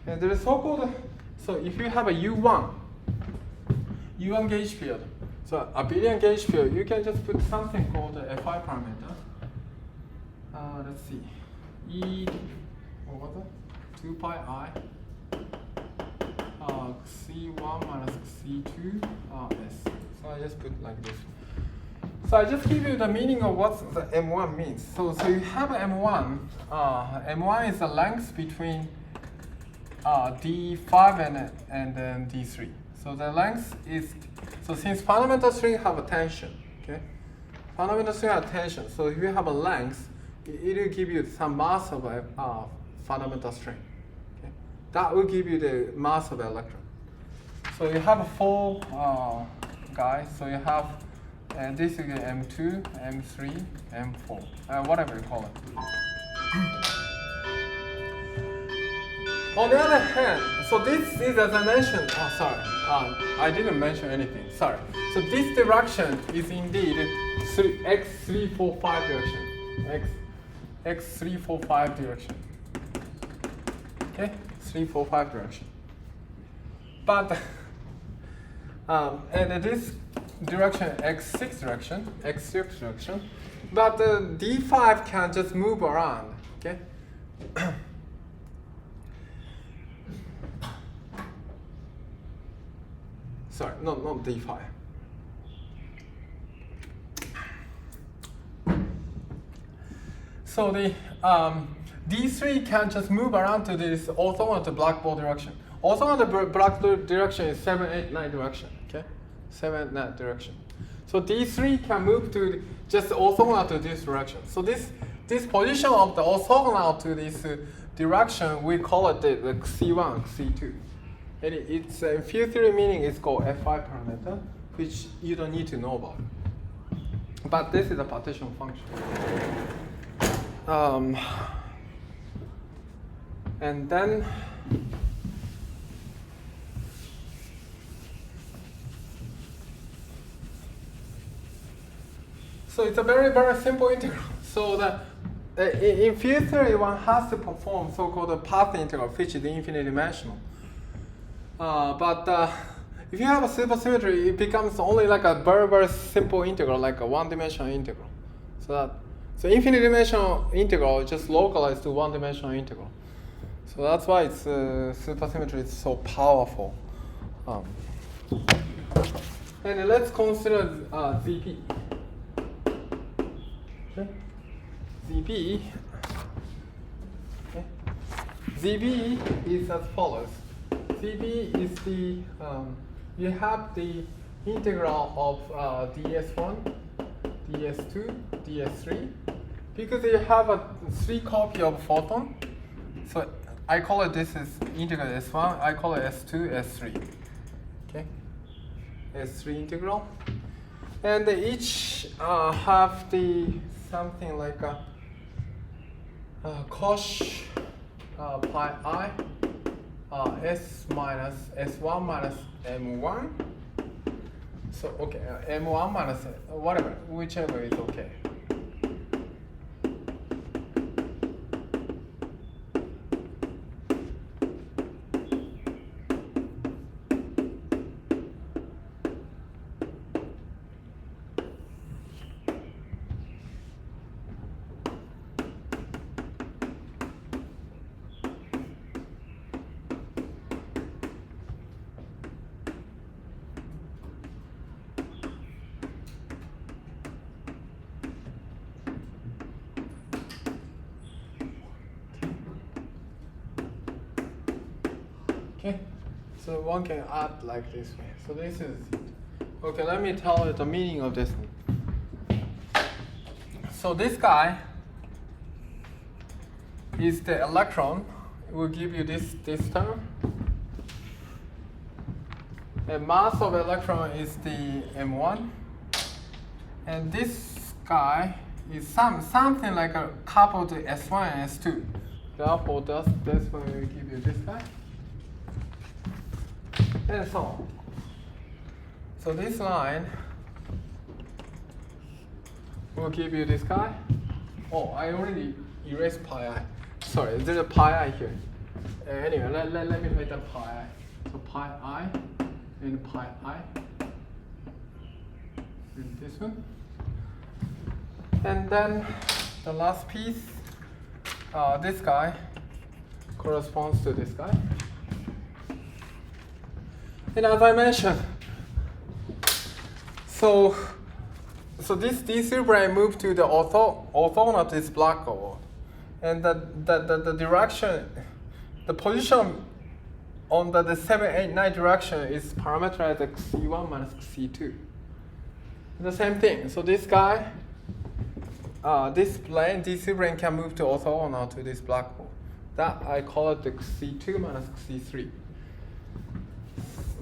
And there is so-called. So if you have a U1 gauge field, so abelian gauge field, you can just put something called the Fi parameter. Let's see. E, what was it? 2 pi I. C1 minus C2 S. So I just put like this. So I just give you the meaning of what the M1 means. So you have M1. M1 is the length between D5 and then D3. So the length is, so since fundamental string have a tension, okay? Fundamental string have tension. So if you have a length, it will give you some mass of a fundamental string. Okay? That will give you the mass of electron. So you have 4 guys. So you have, and this is M2, M3, M4, whatever you call it. On the other hand, so this is, as I mentioned, I didn't mention anything, sorry. So this direction is indeed x345 direction, x345 direction, okay, 345 direction. But, and this direction, x6 direction, but the D5 can just move around, okay? sorry, not d5. So the d3 can just move around to this orthogonal to black ball direction. Orthogonal to black ball direction is 7, 8, 9 direction. Okay, 7, 9 direction. So d3 can move to just orthogonal to this direction. So this position of the orthogonal to this direction, we call it the C1, C2. And it's in field theory meaning it's called F5 parameter, which you don't need to know about. But this is a partition function. And then so it's a very, very simple integral. So in field theory, one has to perform so-called path integral, which is infinite dimensional. But if you have a supersymmetry, it becomes only like a very, very simple integral, like a one-dimensional integral. So infinite dimensional integral is just localized to one-dimensional integral. So that's why it's supersymmetry is so powerful. And let's consider ZP. Okay. ZB. Okay. ZB is as follows. ZB is the you have the integral of ds1, ds2, ds3. Because you have a 3 copy of photon, so I call it this is integral s1. I call it s2, s3. Okay, s3 integral, and they each have the something like a cos pi I s minus s1 minus m1. So okay, m1 minus whatever, whichever is okay. Okay, so one can add like this way. So this is, okay, let me tell you the meaning of this. So this guy is the electron. It will give you this term. And mass of electron is the m1. And this guy is something like a couple to s1 and s2. Therefore, this one will give you this guy. And so on. So this line will give you this guy. Oh, I already erased pi I. Sorry, there's a pi I here. Anyway, let me make that pi I. So pi I and pi I. And this one. And then the last piece, this guy corresponds to this guy. And as I mentioned, so this D-brane moved to the orthogonal to this black hole, and the direction, the position on the 7, 8, 9 direction is parameterized as C1 minus C2. The same thing. So this guy, this plane, D-brane can move to orthogonal to this black hole. That I call it the C2 minus C3.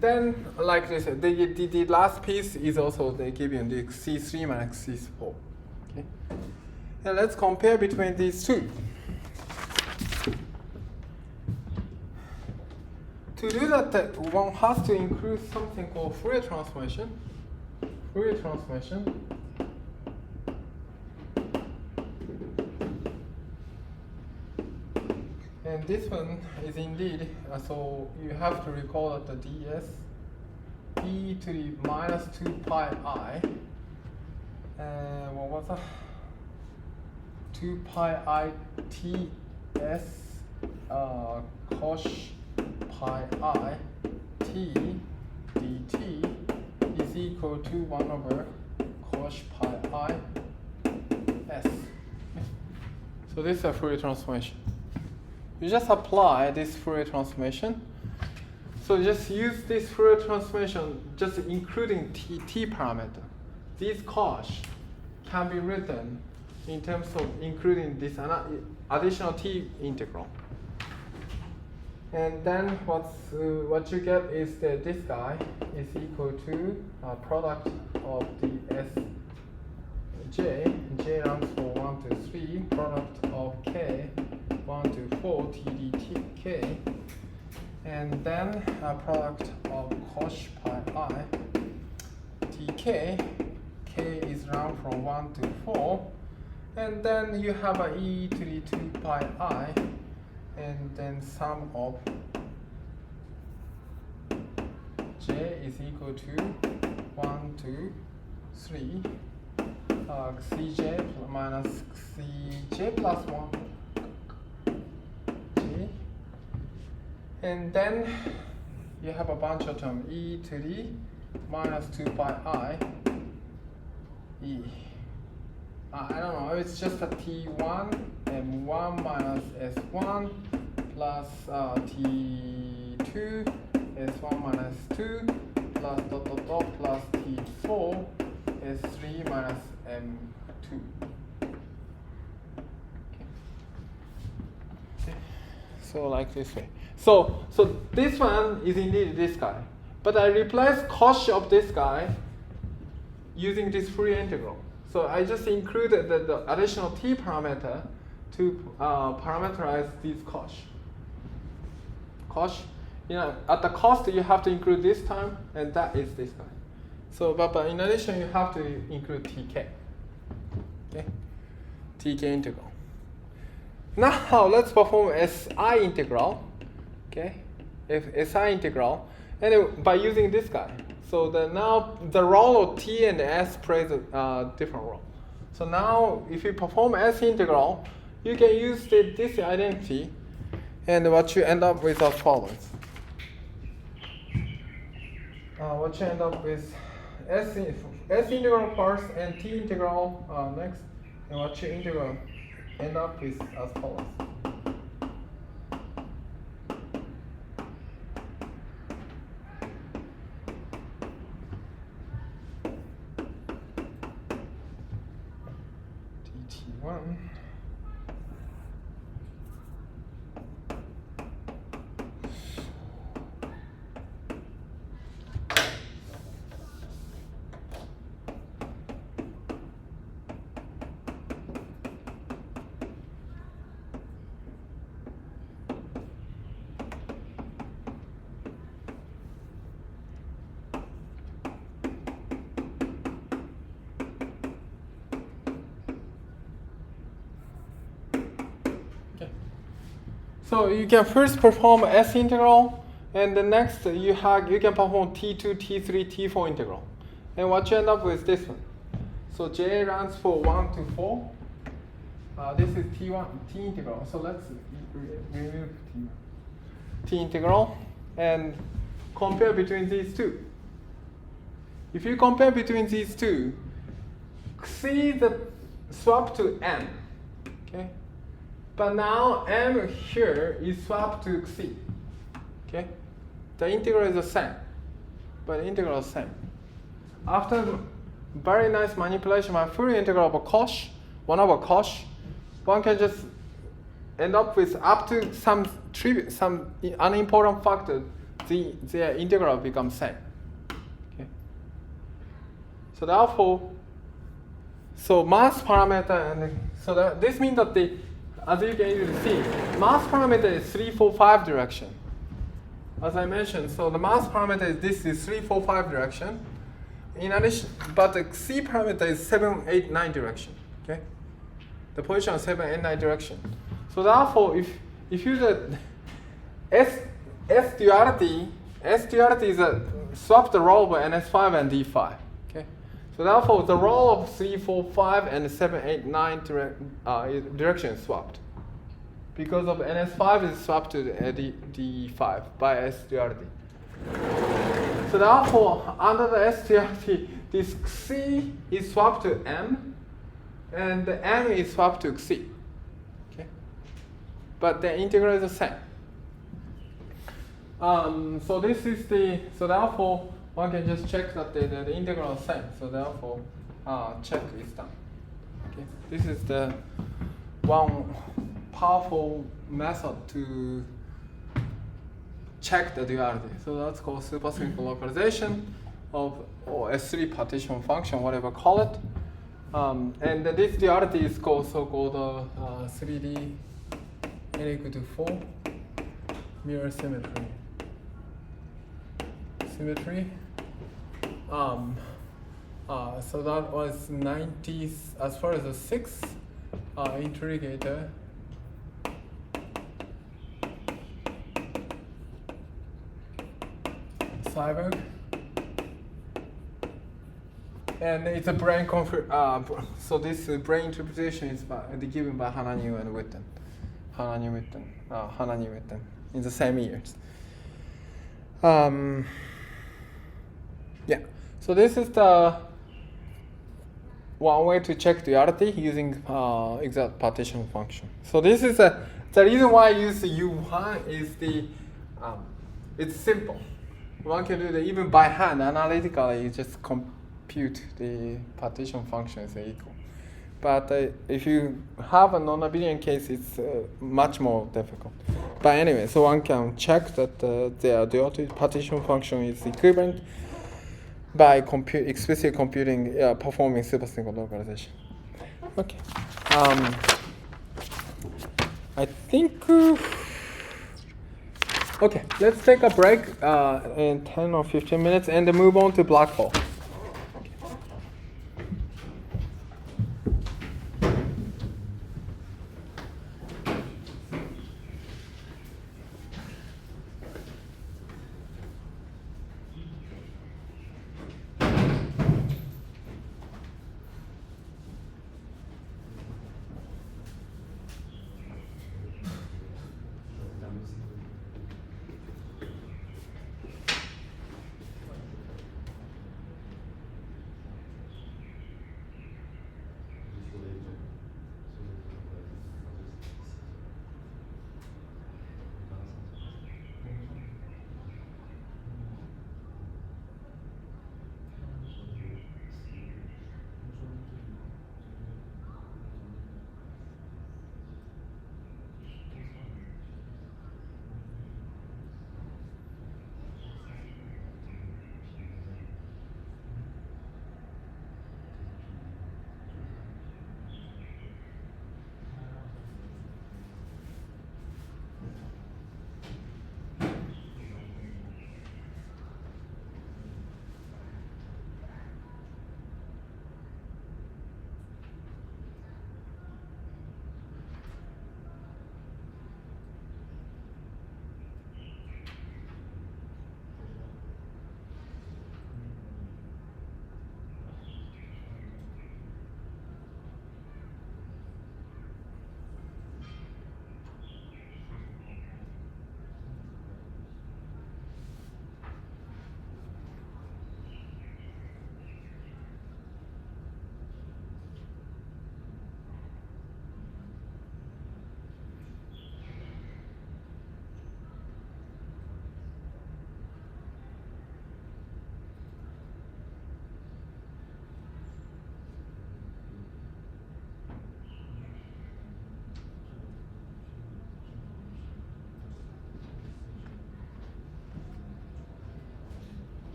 Then, like this, the last piece is also they give you the C3 minus C4. Okay. And let's compare between these two. To do that, one has to include something called Fourier transformation. Fourier transformation. And this one is indeed, so you have to recall that the ds e to the minus 2 pi I, what was that? 2 pi I t S cos pi I t dt is equal to 1 over cos pi I s. So this is a Fourier transformation. You just apply this Fourier transformation. So just use this Fourier transformation, just including t parameter. These cos can be written in terms of including this additional t integral. And then what you get is that this guy is equal to product of the j runs for 1 to 3, product of k 1 to 4 t dt k, and then product of cos pi I tk, k is round from 1 to 4, and then you have a e to the 2 pi I, and then sum of j is equal to 1 to 3 cj minus cj plus 1 j, and then you have a bunch of terms e to the minus 2 pi I e. I don't know, it's just a t1 m1 minus s1 plus t2 s1 minus 2 plus dot dot dot plus t4 s3 minus m2. Okay. So like this way. So this one is indeed this guy, but I replace cos of this guy using this Fourier integral. So I just included the additional t parameter to parameterize these cos. Cos, at the cost you have to include this term, and that is this guy. So, but in addition you have to include tk. Okay, tk integral. Now let's perform SI integral. Okay, SI integral, and by using this guy. So now the role of t and s plays a different role. So now if you perform S integral, you can use this identity, and what you end up with as follows. What you end up with S integral first and t integral next, and what you integral end up with as follows. dt1 So you can first perform S integral, and the next you can perform T2, T3, T4 integral. And what you end up with this one. So J runs for 1 to 4. This is T1, T integral. So let's remove T integral and compare between these two. If you compare between these two, see the swap to M. Okay? But now M here is swapped to C. Okay? The integral is the same, but the integral is the same. After very nice manipulation by Fourier integral of a cos, 1 over cos, one can just end up with up to some unimportant factor, the integral becomes same. Okay? So therefore, mass parameter, and so this means that as you can easily see, mass parameter is 3, 4, 5 direction. As I mentioned, so the mass parameter is 3, 4, 5 direction. In addition, but the C parameter is 7, 8, 9 direction. Okay, the position is 7, 8, 9 direction. So therefore, if you the S duality is a swap the role of NS5 and D5. Okay, so therefore the role of 3, 4, 5 and 7, 8, 9 direction is swapped. because of NS5 is swapped to the D5 by SDRD. So therefore, under the SDRD, this C is swapped to M, and the M is swapped to C. Okay, but the integral is the same. So this is so therefore one can just check that the integral is same. So therefore, check is done. Okay, this is the one powerful method to check the duality. So that's called supersymmetric localization of or S3 partition function, whatever call it. And this duality is also called 3D n equal to 4 mirror symmetry. So that was 90 as far as the 6th interrogator. Cyber. And it's a brane so this brane interpretation is given by Hananiu and Witten. Hananiu Witten in the same years. Yeah. So this is the one way to check duality using exact partition function. So this is the reason why I use the U1 is it's simple. One can do that even by hand analytically. You just compute the partition function is equal. But if you have a non-abelian case, it's much more difficult. But anyway, so one can check that the duality partition function is equivalent by explicitly computing, performing supersymmetric localization. Okay. I think. Okay, let's take a break in 10 or 15 minutes and move on to black hole.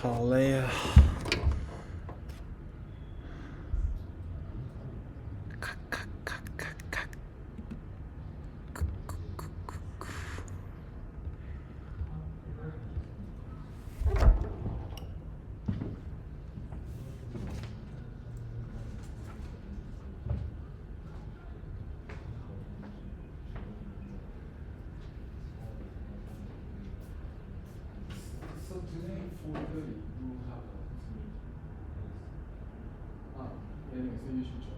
Hallelujah. So today 4:30 we will have a meeting. Anyway, so you should join.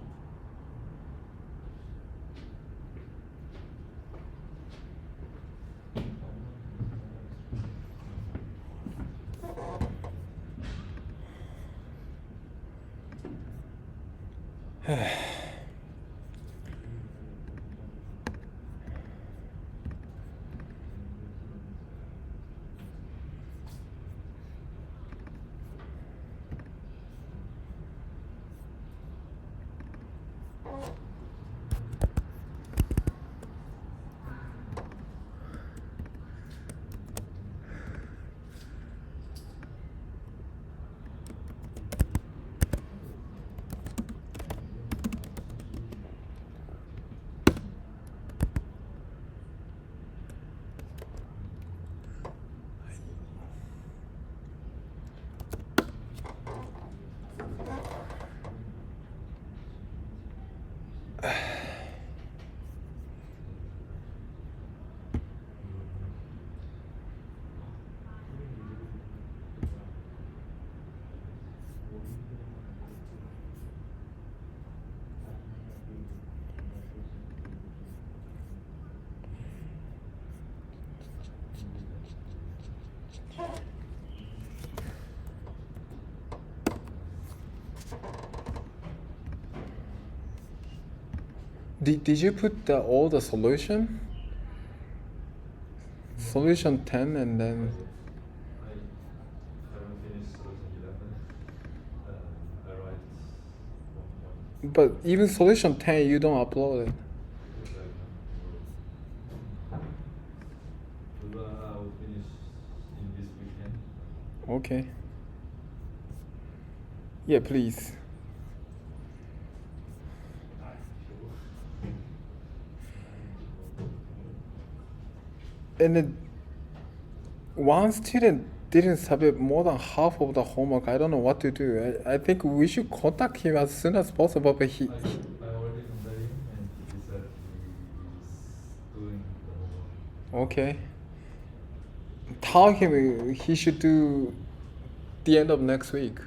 Did you put all the solution? Solution 10 and then... I haven't finished solution 11. I write 1 point. But even solution 10 you don't upload it. But I will finish in this weekend. Okay. Yeah, please. And then one student didn't submit more than half of the homework. I don't know what to do. I think we should contact him as soon as possible, but he... I already contacted him and he said he is doing the homework. Okay. Tell him he should do the end of next week.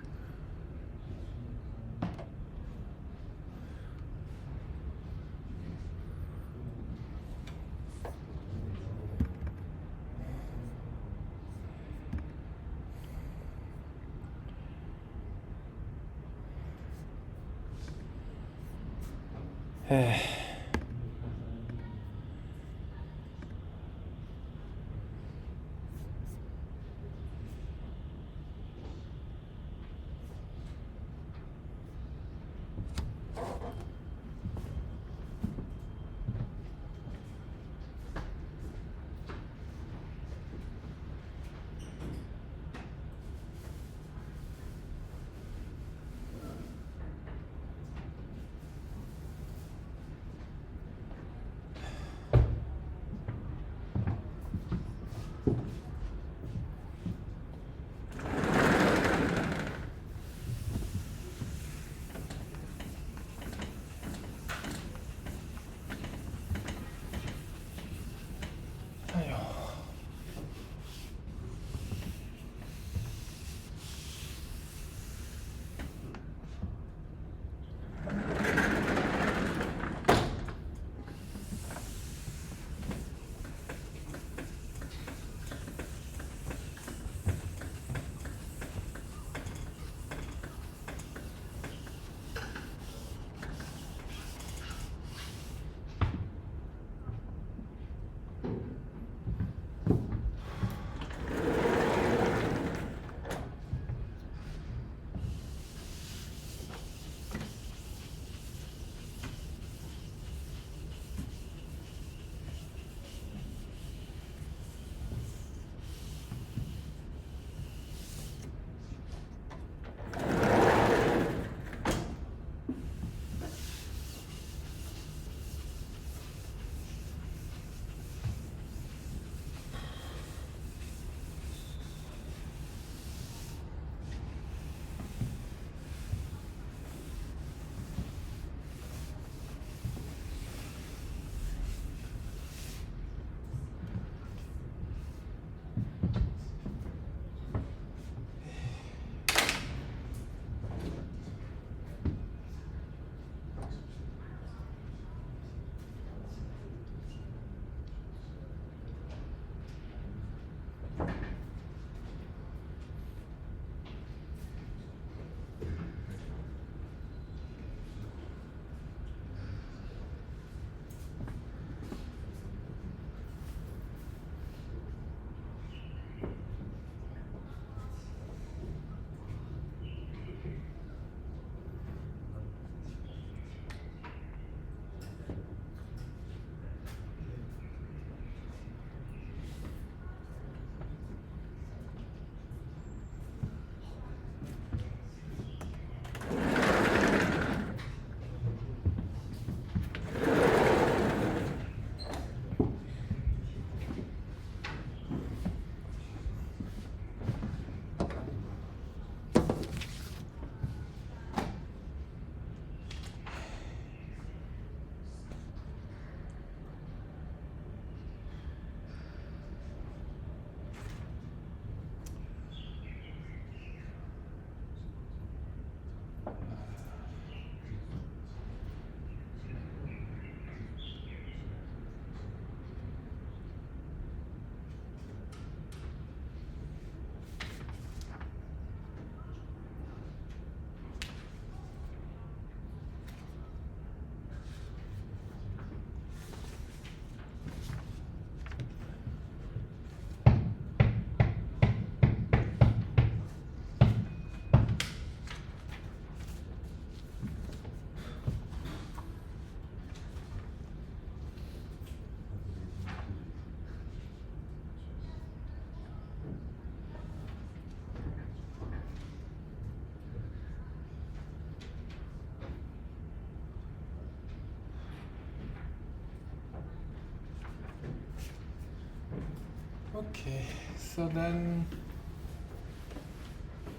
Okay, so then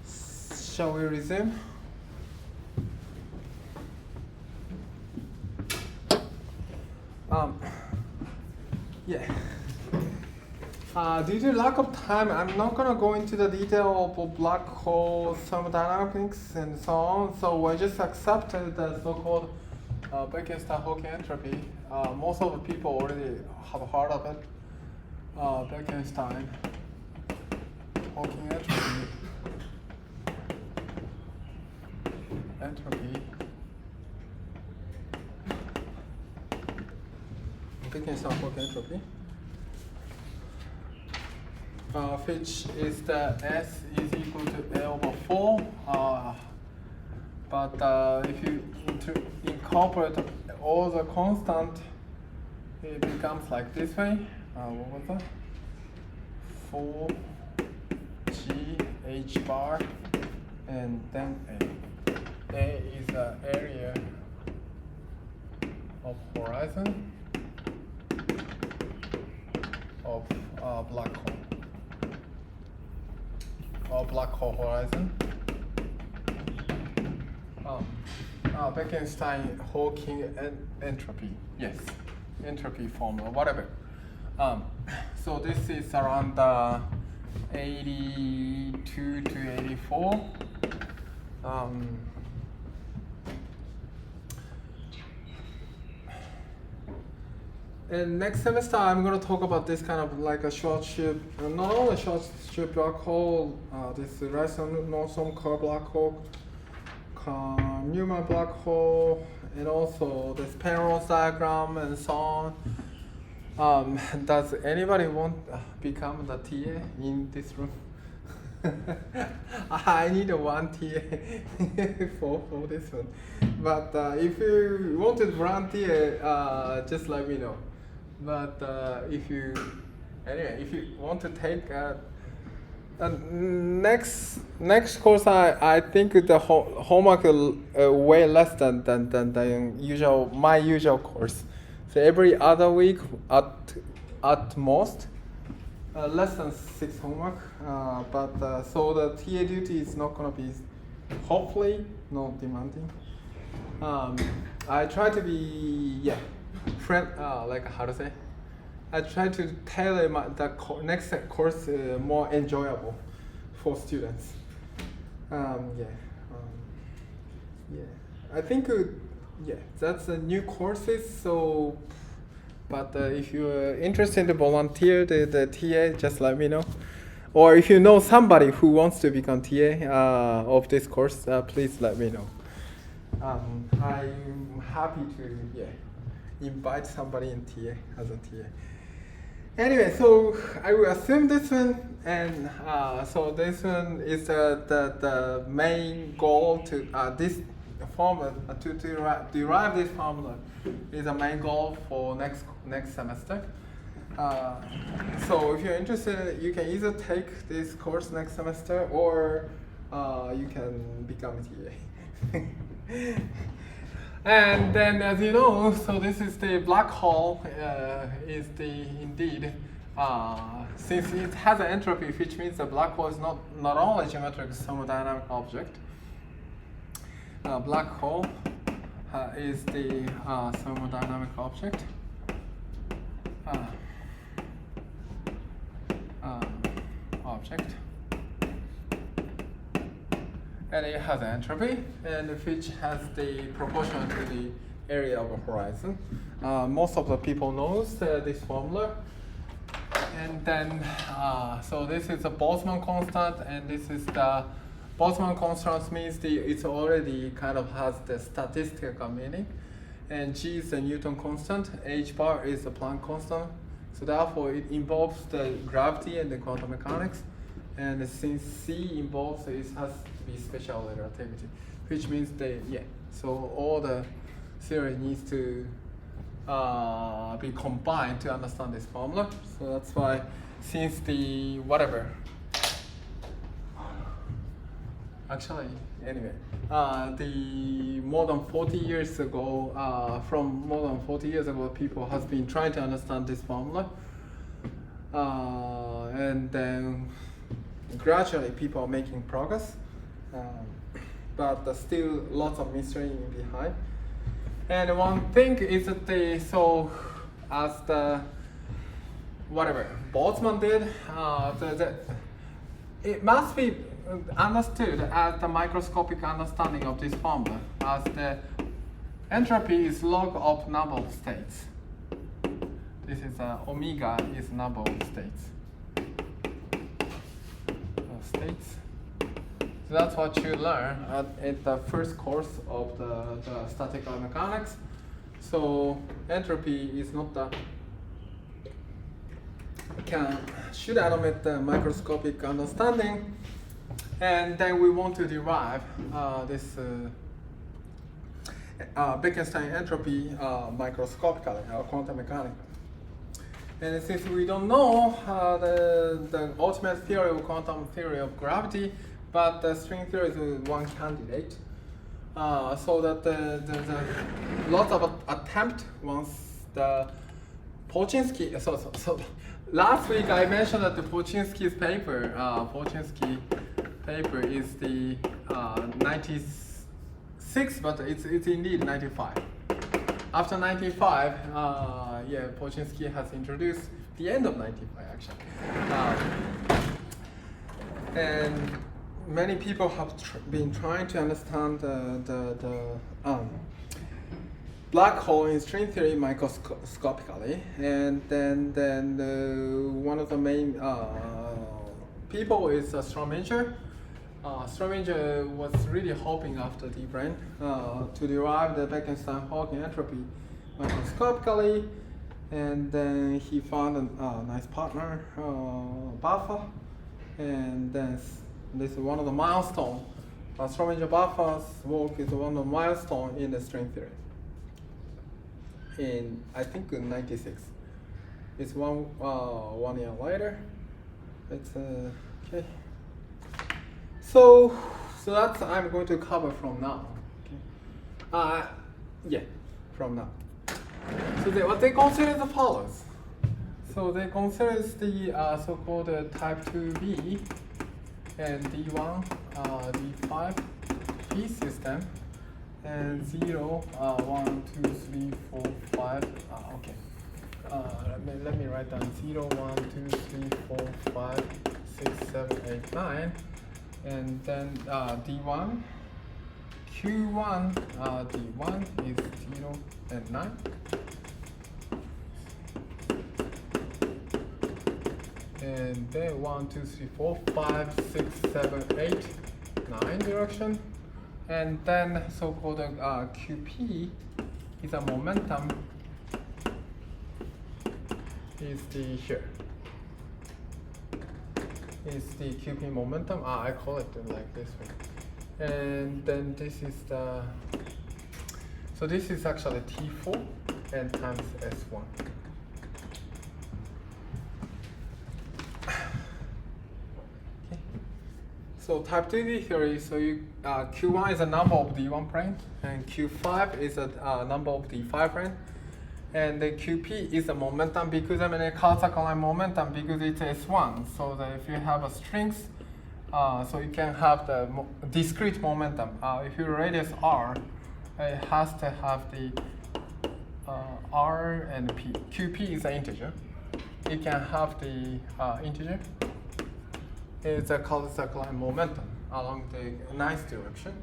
shall we resume? Yeah. Due to lack of time, I'm not gonna go into the detail of black hole thermodynamics and so on. So I just accepted the so-called Bekenstein-Hawking entropy. Most of the people already have heard of it. Bekenstein-Hawking entropy. Bekenstein-Hawking entropy. Which is the S is equal to L over 4. But if you incorporate all the constant, it becomes like this way. What was that? 4G H bar, and then A. A is the area of horizon of black hole. Or black hole horizon. Bekenstein-Hawking entropy. Yes, entropy formula, whatever. So this is around 82 to 84. And next semester, I'm going to talk about this kind of like a short ship, not only short ship black hole, this Rasmussen core black hole, Newman black hole, and also this Penrose diagram and so on. Does anybody want to become the TA in this room? I need one TA for this one. But if you want to run TA, just let me know. But if you want to take next course, I think the homework is way less than my usual course. So every other week at most, less than 6 homework. So the TA duty is not gonna be, hopefully, not demanding. I try to be like how to say. I try to tailor the next course more enjoyable for students. I think that's the new courses. So, but if you're interested to volunteer the TA, just let me know. Or if you know somebody who wants to become TA of this course, please let me know. I'm happy to invite somebody in TA as a TA. Anyway, so I will assume this one, and so this one is the main goal to this formula to derive this formula is the main goal for next semester. So if you're interested, you can either take this course next semester, or you can become a TA. And then, as you know, so this is the black hole. Is the indeed since it has an entropy, which means the black hole is not only geometric thermodynamic object. Black hole is the thermodynamic object. And it has an entropy, and which has the proportional to the area of a horizon. Most of the people knows this formula. And then, so this is the Boltzmann constant, and this is the Boltzmann constant means it's already kind of has the statistical meaning. And G is the Newton constant, H bar is the Planck constant. So therefore, it involves the gravity and the quantum mechanics. And since C involves, it has to be special relativity, which means so all the theory needs to be combined to understand this formula. So that's why, since the the more than 40 years ago, people has been trying to understand this formula. and then gradually people are making progress, but there's still lots of mystery behind. And one thing is that as the whatever Boltzmann did, it must be understood as the microscopic understanding of this formula, as the entropy is log of number of states. This is omega is number of states. So that's what you learn at the first course of the statistical mechanics. So entropy is not the should admit the microscopic understanding, and then we want to derive this Bekenstein entropy microscopically, quantum mechanically. And since we don't know the ultimate theory of quantum theory of gravity, but the string theory is one candidate, so that the lots of attempt once the Polchinski. So last week I mentioned that the Polchinski's paper, is the 96, but it's indeed 95. After 95, Polchinski has introduced the end of 95 actually. And many people have been trying to understand the black hole in string theory microscopically, and then one of the main people is Strominger. Strominger was really hoping after D-brane to derive the Bekenstein-Hawking entropy microscopically, and then he found a nice partner, Vafa, and then this is one of the milestones. Strominger-Vafa's work is one of the milestones in the string theory. In I think in '96, it's one year later. It's okay. So that's I'm going to cover from now. Okay. From now. So what they consider the follows. So they consider the so-called type 2B and D1, D5 P system, and 0, 1, 2, 3, 4, 5. Okay. Let me write down 0, 1, 2, 3, 4, 5, 6, 7, 8, 9. And then D1, Q1, D1 is 0 and 9. And then 1, 2, 3, 4, 5, 6, 7, 8, 9 direction. And then so-called QP is a momentum, is the here. Is the QP momentum. I call it like this way. And then this is the, so this is actually T4 and times S1. Okay. So type 2D theory, so you, Q1 is a number of D1 brane, and Q5 is a number of D5 brane. And the QP is a momentum because a classical line momentum because it's S1. So that if you have a strings, so you can have the discrete momentum. If your radius R, it has to have the R and P. QP is an integer. It can have the integer. It's a classical line momentum along the nice direction.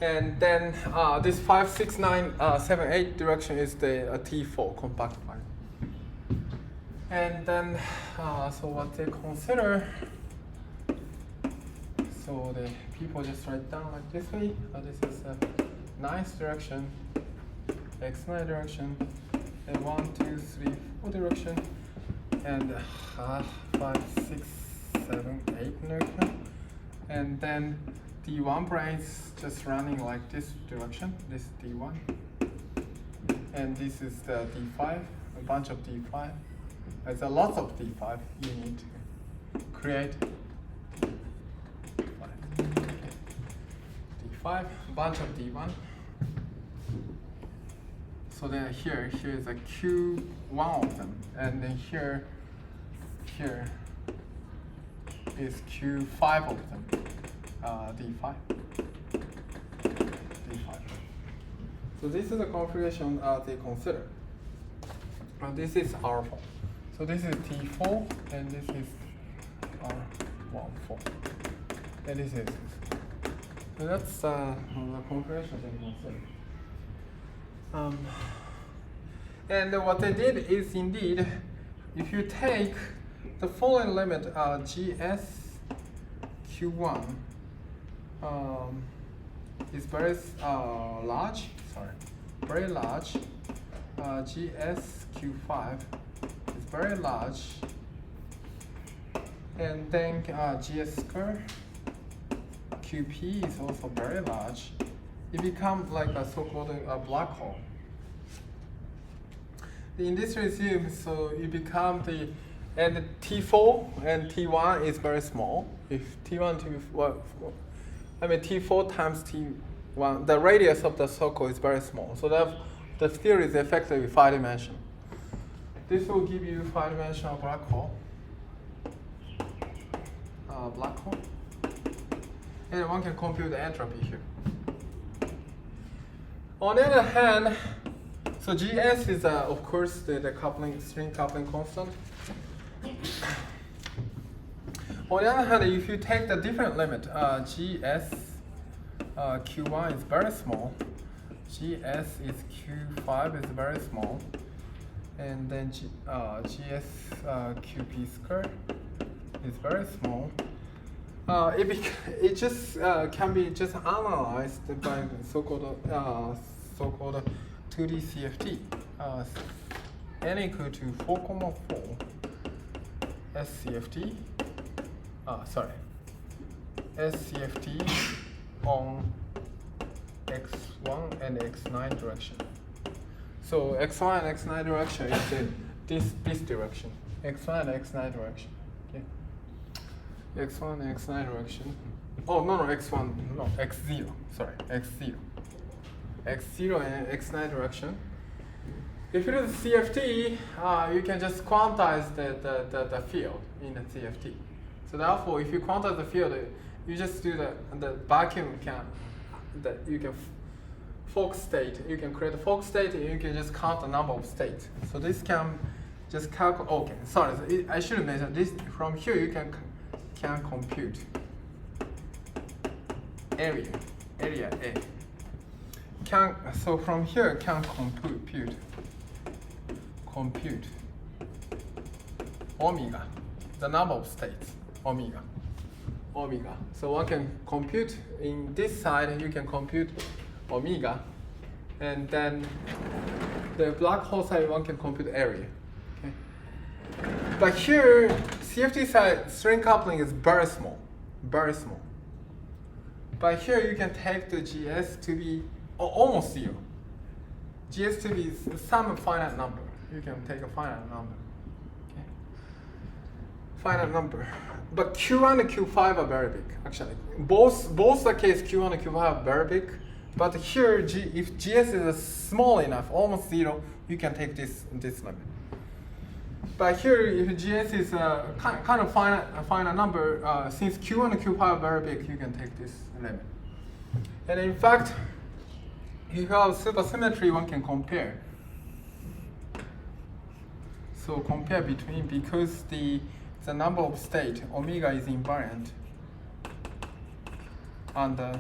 And then this 5, 6, 9, 7, 8 direction is the T4 compact line. And then, so what they consider, so the people just write down like this way. This is a nice direction, X9 direction, and 1, 2, 3, 4 direction, and 5, 6, 7, 8 direction. And then D1 brane is just running like this direction, this D1. And this is the D5, a bunch of D5. There's a lot of D5 you need to create. D5, a bunch of D1. So then here is a Q1 of them. And then here here is Q5 of them, D5. D5. So this is the configuration they consider. This is R4. So this is T4, and this is R14. And this is. So that's the configuration they consider. And what they did is indeed, if you take the following limit, GS Q1 is very large, very large. GS Q5 is very large, and then GS square QP is also very large. It becomes like a so-called black hole. In this regime, so it becomes and T4 and T1 is very small. If T1 T4 times T1, the radius of the circle is very small. So that the theory is effectively 5-dimensional. This will give you 5-dimensional black hole. And one can compute the entropy here. On the other hand, so GS is of course the string coupling constant. On the other hand, if you take the different limit, GS Q1 is very small, GS is Q5 is very small, and then GS QP squared is very small. It just can be just analyzed by so-called 2D CFT. N equal to 4,4 SCFT. SCFT on x1 and x9 direction. So x1 and x9 direction is this direction. X1 and x9 direction. Okay. X1 and x9 direction. Oh no, x1, no, x0. Sorry, x0. X0 and x9 direction. If it is CFT, you can just quantize the field in the CFT. So therefore, if you quantize the field, you just do the vacuum you can Fock state. You can create a Fock state, and you can just count the number of states. So this can just calculate. Okay, sorry. I should have mentioned this. From here, you can compute area A. So from here, can compute omega, the number of states, omega. So one can compute in this side, you can compute omega, and then the black hole side, one can compute area. Okay. But here, CFT side string coupling is very small. But here you can take the GS to be almost 0. GS to be some finite number. You can take a finite number. Okay. Finite number. But Q1 and Q5 are very big, actually. Both the case Q1 and Q5 are very big. But here, if GS is small enough, almost 0, you can take this limit. But here, if GS is a kind of finite number, since Q1 and Q5 are very big, you can take this limit. And in fact, if you have supersymmetry, one can compare. So compare between, because the number of state, omega is invariant on the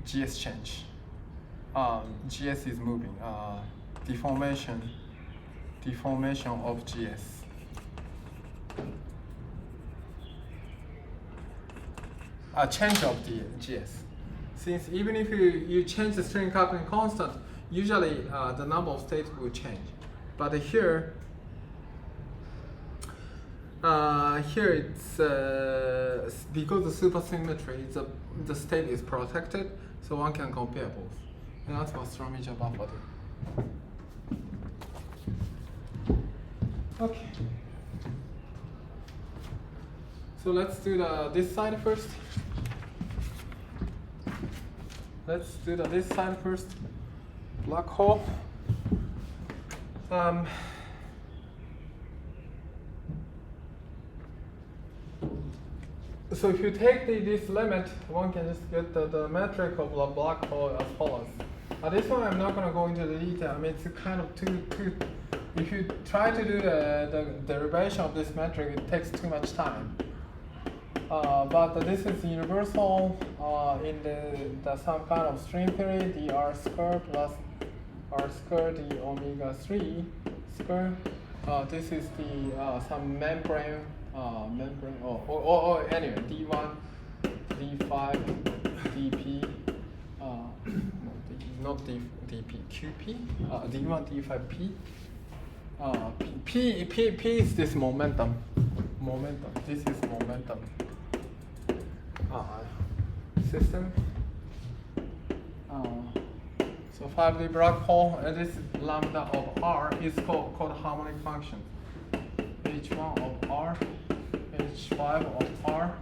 GS change. GS is moving. Deformation of GS. Change of the GS. Since even if you change the string coupling constant, usually the number of states will change. But here it's because of supersymmetry, the state is protected, so one can compare both. And that's what Strominger-Vafa did. Okay. So let's do this side first. This side first. Black hole. so if you take this limit, one can just get the metric of the black hole as follows. This one I'm not going to go into the detail. I mean, it's kind of too. If you try to do the derivation of this metric, it takes too much time. But this is universal in the some kind of string theory, the r squared plus r squared the omega 3 squared. This is the some membrane or anyway d1, d5, dp. Not dp, qp, d1, d5, p is this momentum. This is momentum system. So 5D black hole, and this lambda of r is called harmonic function. H1 of r, H5 of r,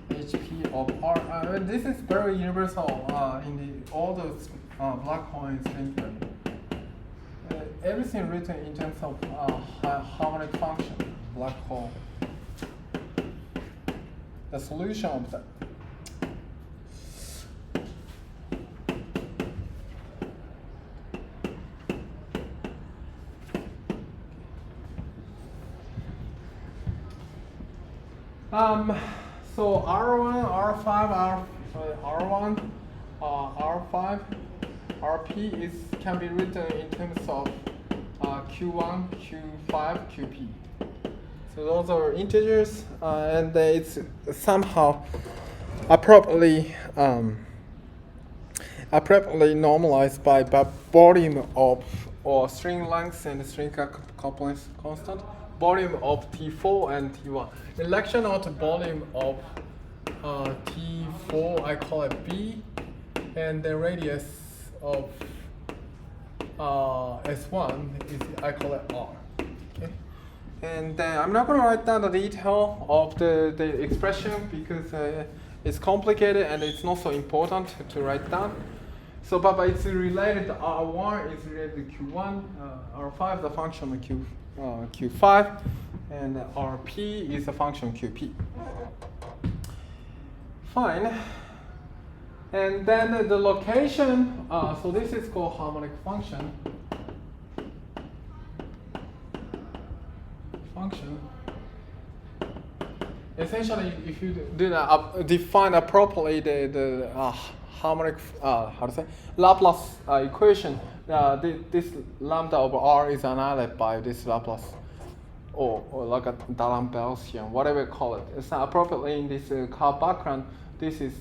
HP of r. This is very universal in all those black hole in string theory. Everything written in terms of harmonic function, black hole. The solution of that. So R1, R5, R1, R5, RP can be written in terms of Q1, Q5, QP. So those are integers, and it's somehow appropriately normalized by volume of or string length and string coupling constant. Volume of T4 and T1. In lecture note, volume of T4, I call it B, and the radius of S1 is, I call it R. Okay? And I'm not going to write down the detail of the expression because it's complicated and it's not so important to write down. So, but it's related to R1 is related to Q1, R5 is a function of Q5, and RP is a function of QP. Fine. And then the location, so this is called harmonic function. Essentially, if you do that, define appropriately the harmonic, Laplace equation, this lambda over R is annihilated by this Laplace, or like a D'Alembert, whatever you call it. It's appropriately in this curve background. This is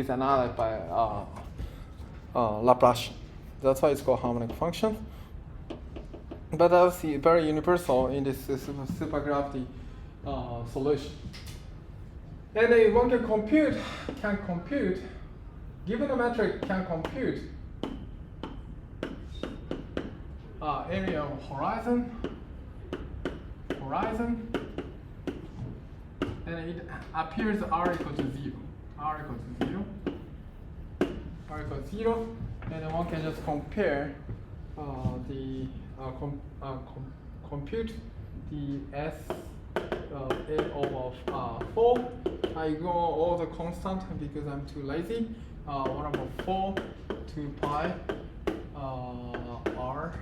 annihilated by Laplace. That's why it's called harmonic function. But that's very universal in this supergravity solution. And then one can compute, given a metric, can compute area of horizon, and it appears R equal to 0. R equal to 0, and then one can just compare compute the S A of 4. I ignore all the constant because I'm too lazy. 1 over 4, 2 pi R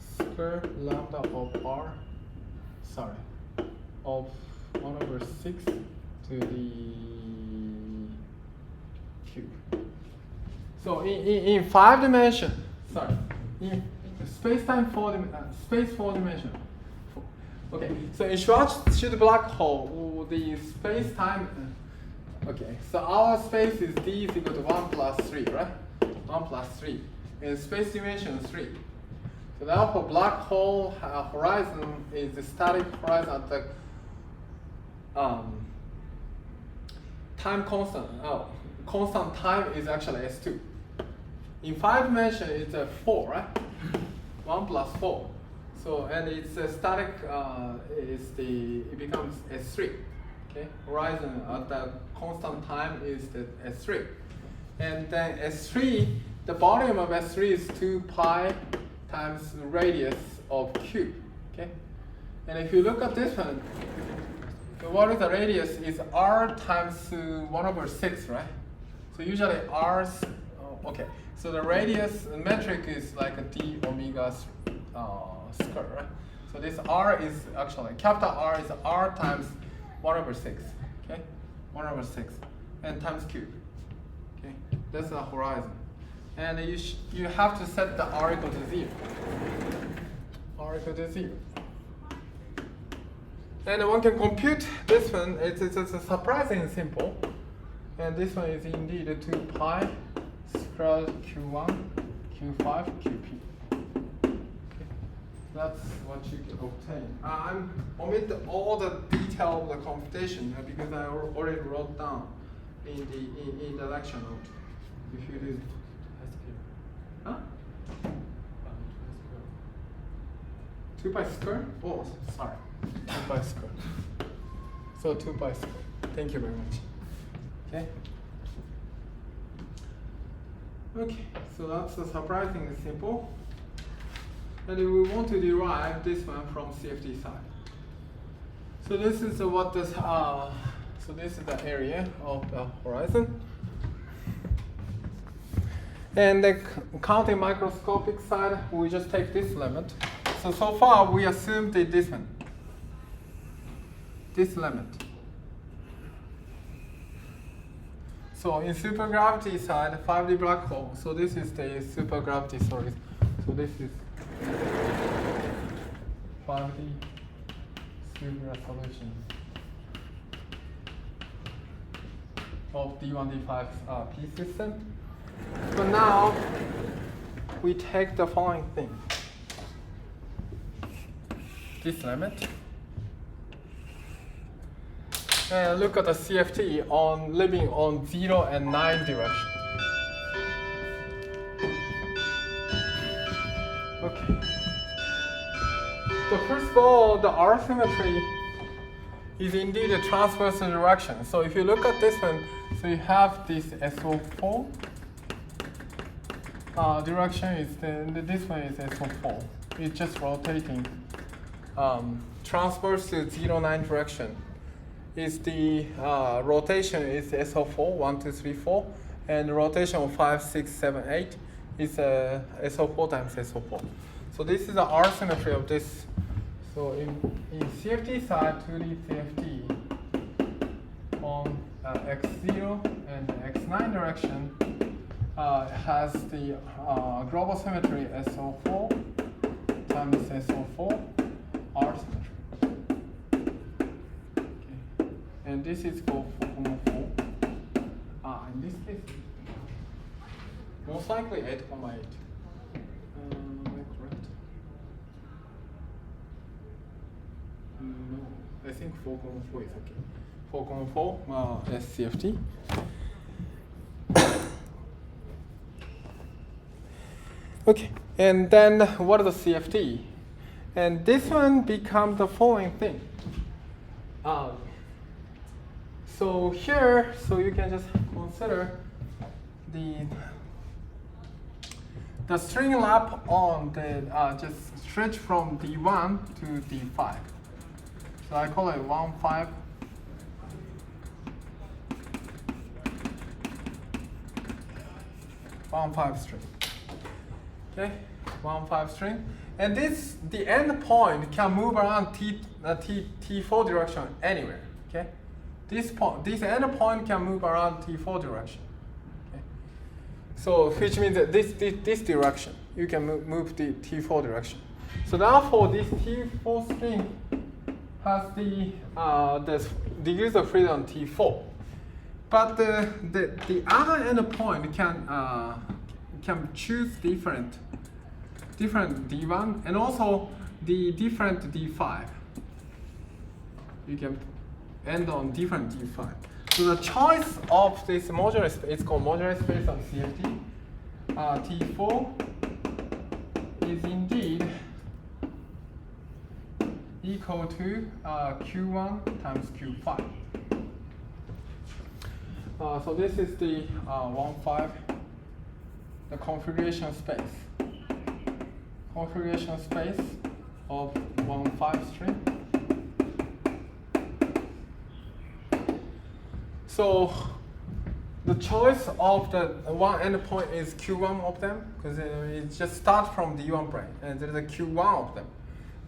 square lambda of R, of 1 over 6 to the cube. So in 5 dimension, in space-time space 4 dimension. Okay, so in Schwarzschild black hole, the space-time, okay, so our space is D is equal to 1 plus 3, right? 1 plus 3, and space dimension is 3. So therefore, black hole horizon is the static horizon at the time constant. Constant time is actually S2. In 5 dimension, it's a 4, right? 1 plus 4. So, and it's a static, it becomes S3. Okay, horizon at the constant time is the S3. And then S3, the volume of S3 is 2 pi times the radius of cube. Okay, and if you look at this one, So what is the radius is r times 1/6, right? So usually r's, okay. So the radius metric is like a d omega square, right? So this r is actually, capital R is r times 1/6, okay? 1/6, and times cube, okay? That's the horizon. And you have to set the r equal to 0. R equal to 0. And one can compute this one. It's surprisingly simple. And this one is indeed 2 pi square q1, q5, qp. Okay. That's what you can obtain. I'm omit all the detail of the computation because I already wrote down in the lecture note. If you do, huh? 2 pi square? Oh, sorry. 2 pi square. So 2 pi square. Thank you very much. Okay. Okay, so that's surprisingly simple. And we want to derive this one from CFT side. So this is what this. So this is the area of the horizon. And the counting microscopic side, we just take this limit. So far we assumed this one. This limit. So in supergravity side, 5D black hole. So this is the supergravity, sorry. So this is 5D super solution of D1, D5 P system. So now we take the following thing. This limit. And look at the CFT on living on 0 and 9 direction. Okay. So first of all, the R symmetry is indeed a transverse direction. So if you look at this one, so you have this SO4 direction is this one is SO4. It's just rotating. Transverse to 0, 9 direction. Is the rotation is SO4, 1, 2, 3, 4, and the rotation of 5, 6, 7, 8 is SO4 times SO4. So this is the R symmetry of this. So in CFT side, 2D CFT on x0 and x9 direction has the global symmetry SO4 times SO4 R symmetry. And this is for 4,4. In this case, most likely 8,8. Am I correct? No, I think 4,4 is okay. 4,4 SCFT. Okay, and then what is the CFT? And this one becomes the following thing. So here, so you can just consider the string lap on the just stretch from D1 to D5. So I call it 1, 5. String. Okay, 1, 5 string, and the end point can move around T4 direction anywhere. Okay. This end point can move around T4 direction. Okay. So which means that this direction, you can move the T4 direction. So therefore, this T4 string has the degrees of freedom T4. But the other end point can choose different D1 and also the different D5. You can end on different D5. So the choice of this modular space, it's called modular space on CFT. T4 is indeed equal to Q1 times Q5. So this is the 1, 5, the configuration space. Configuration space of 1, 5 string. So the choice of the one endpoint is Q1 of them, because it just starts from the D-brane, and there's a Q1 of them.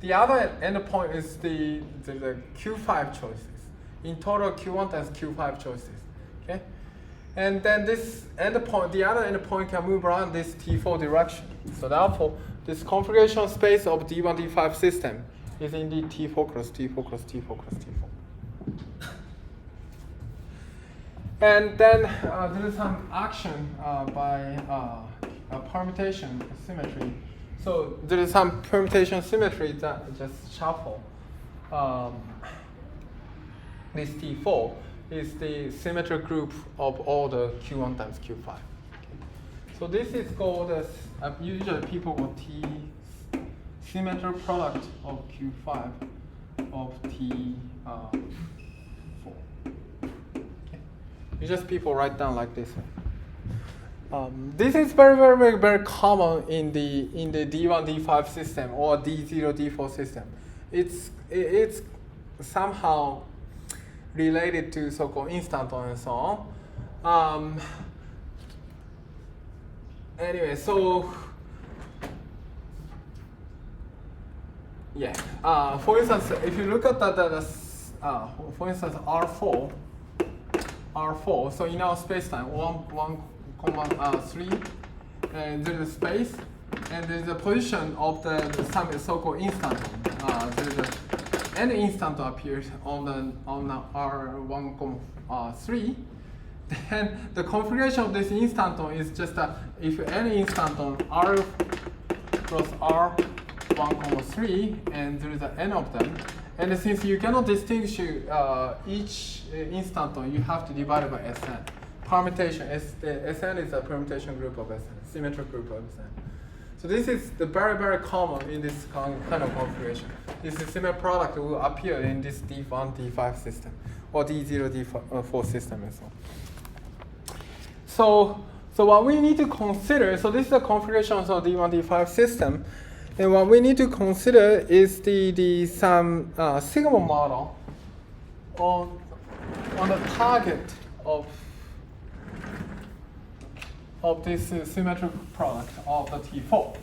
The other endpoint is the Q5 choices. In total, Q1 times Q5 choices. Okay, and then this endpoint, the other endpoint can move around this T4 direction. So therefore, this configuration space of D1, D5 system is indeed T4 cross T4 cross T4 cross T4. And then there is some action by permutation symmetry. So there is some permutation symmetry that just shuffle. This T4 is the symmetric group of all the Q1 times Q5. Okay. So this is called as, usually people will T symmetric product of Q5 of T4. You just people write down like this. This is very common in the D1, D5 system or D0, D4 system. It's somehow related to so-called instanton and so on. Anyway, so yeah. For instance, if you look at for instance R4, so in our space-time, 1, 3, and there's a space, and there's a position of some so-called instanton. There's any instanton appears on the R1, 3. Then the configuration of this instanton is just if any instanton R cross R1, 3, and there is an n of them. And since you cannot distinguish each instanton, you have to divide it by Sn. Permutation, Sn is a permutation group of Sn, symmetric group of Sn. So this is the very common in this kind of configuration. This symmetric product will appear in this D1, D5 system, or D0, D4 system and so on. So what we need to consider, so this is the configuration of D1, D5 system. And what we need to consider is some sigma model on the target of this symmetric product of the T4.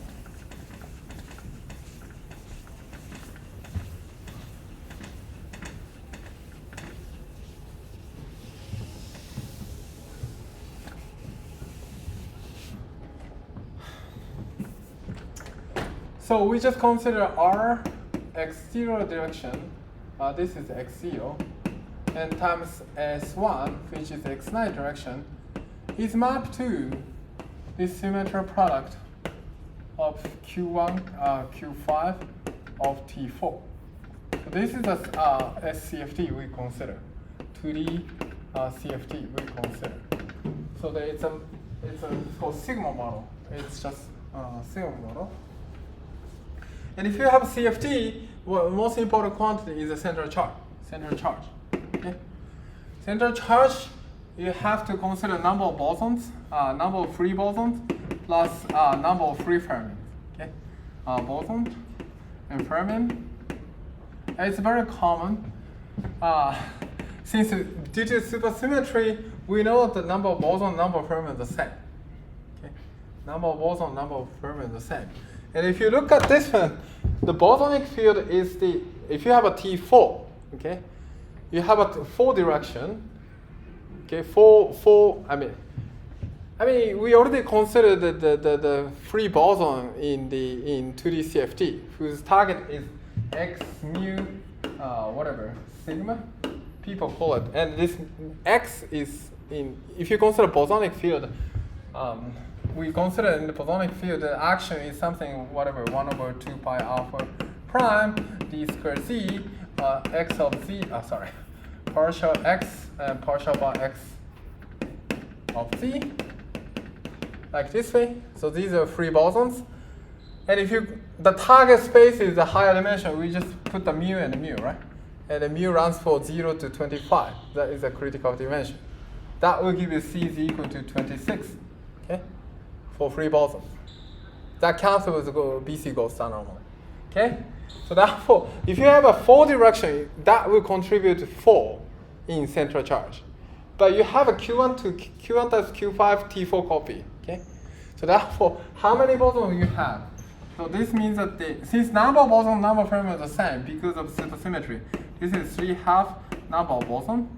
So we just consider R x0 direction, this is x0, and times S1, which is x9 direction, is mapped to this symmetric product of Q1, Q5 of T4. So this is a SCFT we consider, 2D CFT we consider. So it's called sigma model. It's just sigma model. And if you have a CFT, well, most important quantity is the central charge. Okay? Central charge, you have to consider number of bosons, number of free bosons, plus number of free fermions. Okay? Boson and fermion. And it's very common. Since due to supersymmetry, we know that the number of boson, number of fermions are the same. Okay? Number of boson, number of fermions are the same. And if you look at this one, the bosonic field is if you have a T4, okay, you have a 4 direction, okay, I mean, we already considered the free boson in 2D CFT, whose target is X mu, whatever, sigma, people call it. And this X is if you consider bosonic field, we consider in the bosonic field the action is something, whatever, 1 over 2 pi alpha prime d squared z, x of z, partial x and partial bar x of z, like this way. So these are free bosons. And if the target space is a higher dimension, we just put the mu and the mu, right? And the mu runs for 0 to 25. That is a critical dimension. That will give you c is equal to 26, okay? For free bosons. That cancels with BC goes down normally. Okay? So therefore, if you have a 4 direction, that will contribute 4 in central charge. but you have a Q1 to Q1 times Q5 T4 copy. Okay, so therefore, how many bosons you have? So this means that since number of boson, number of fermions are the same because of supersymmetry, this is 3/2 number of boson.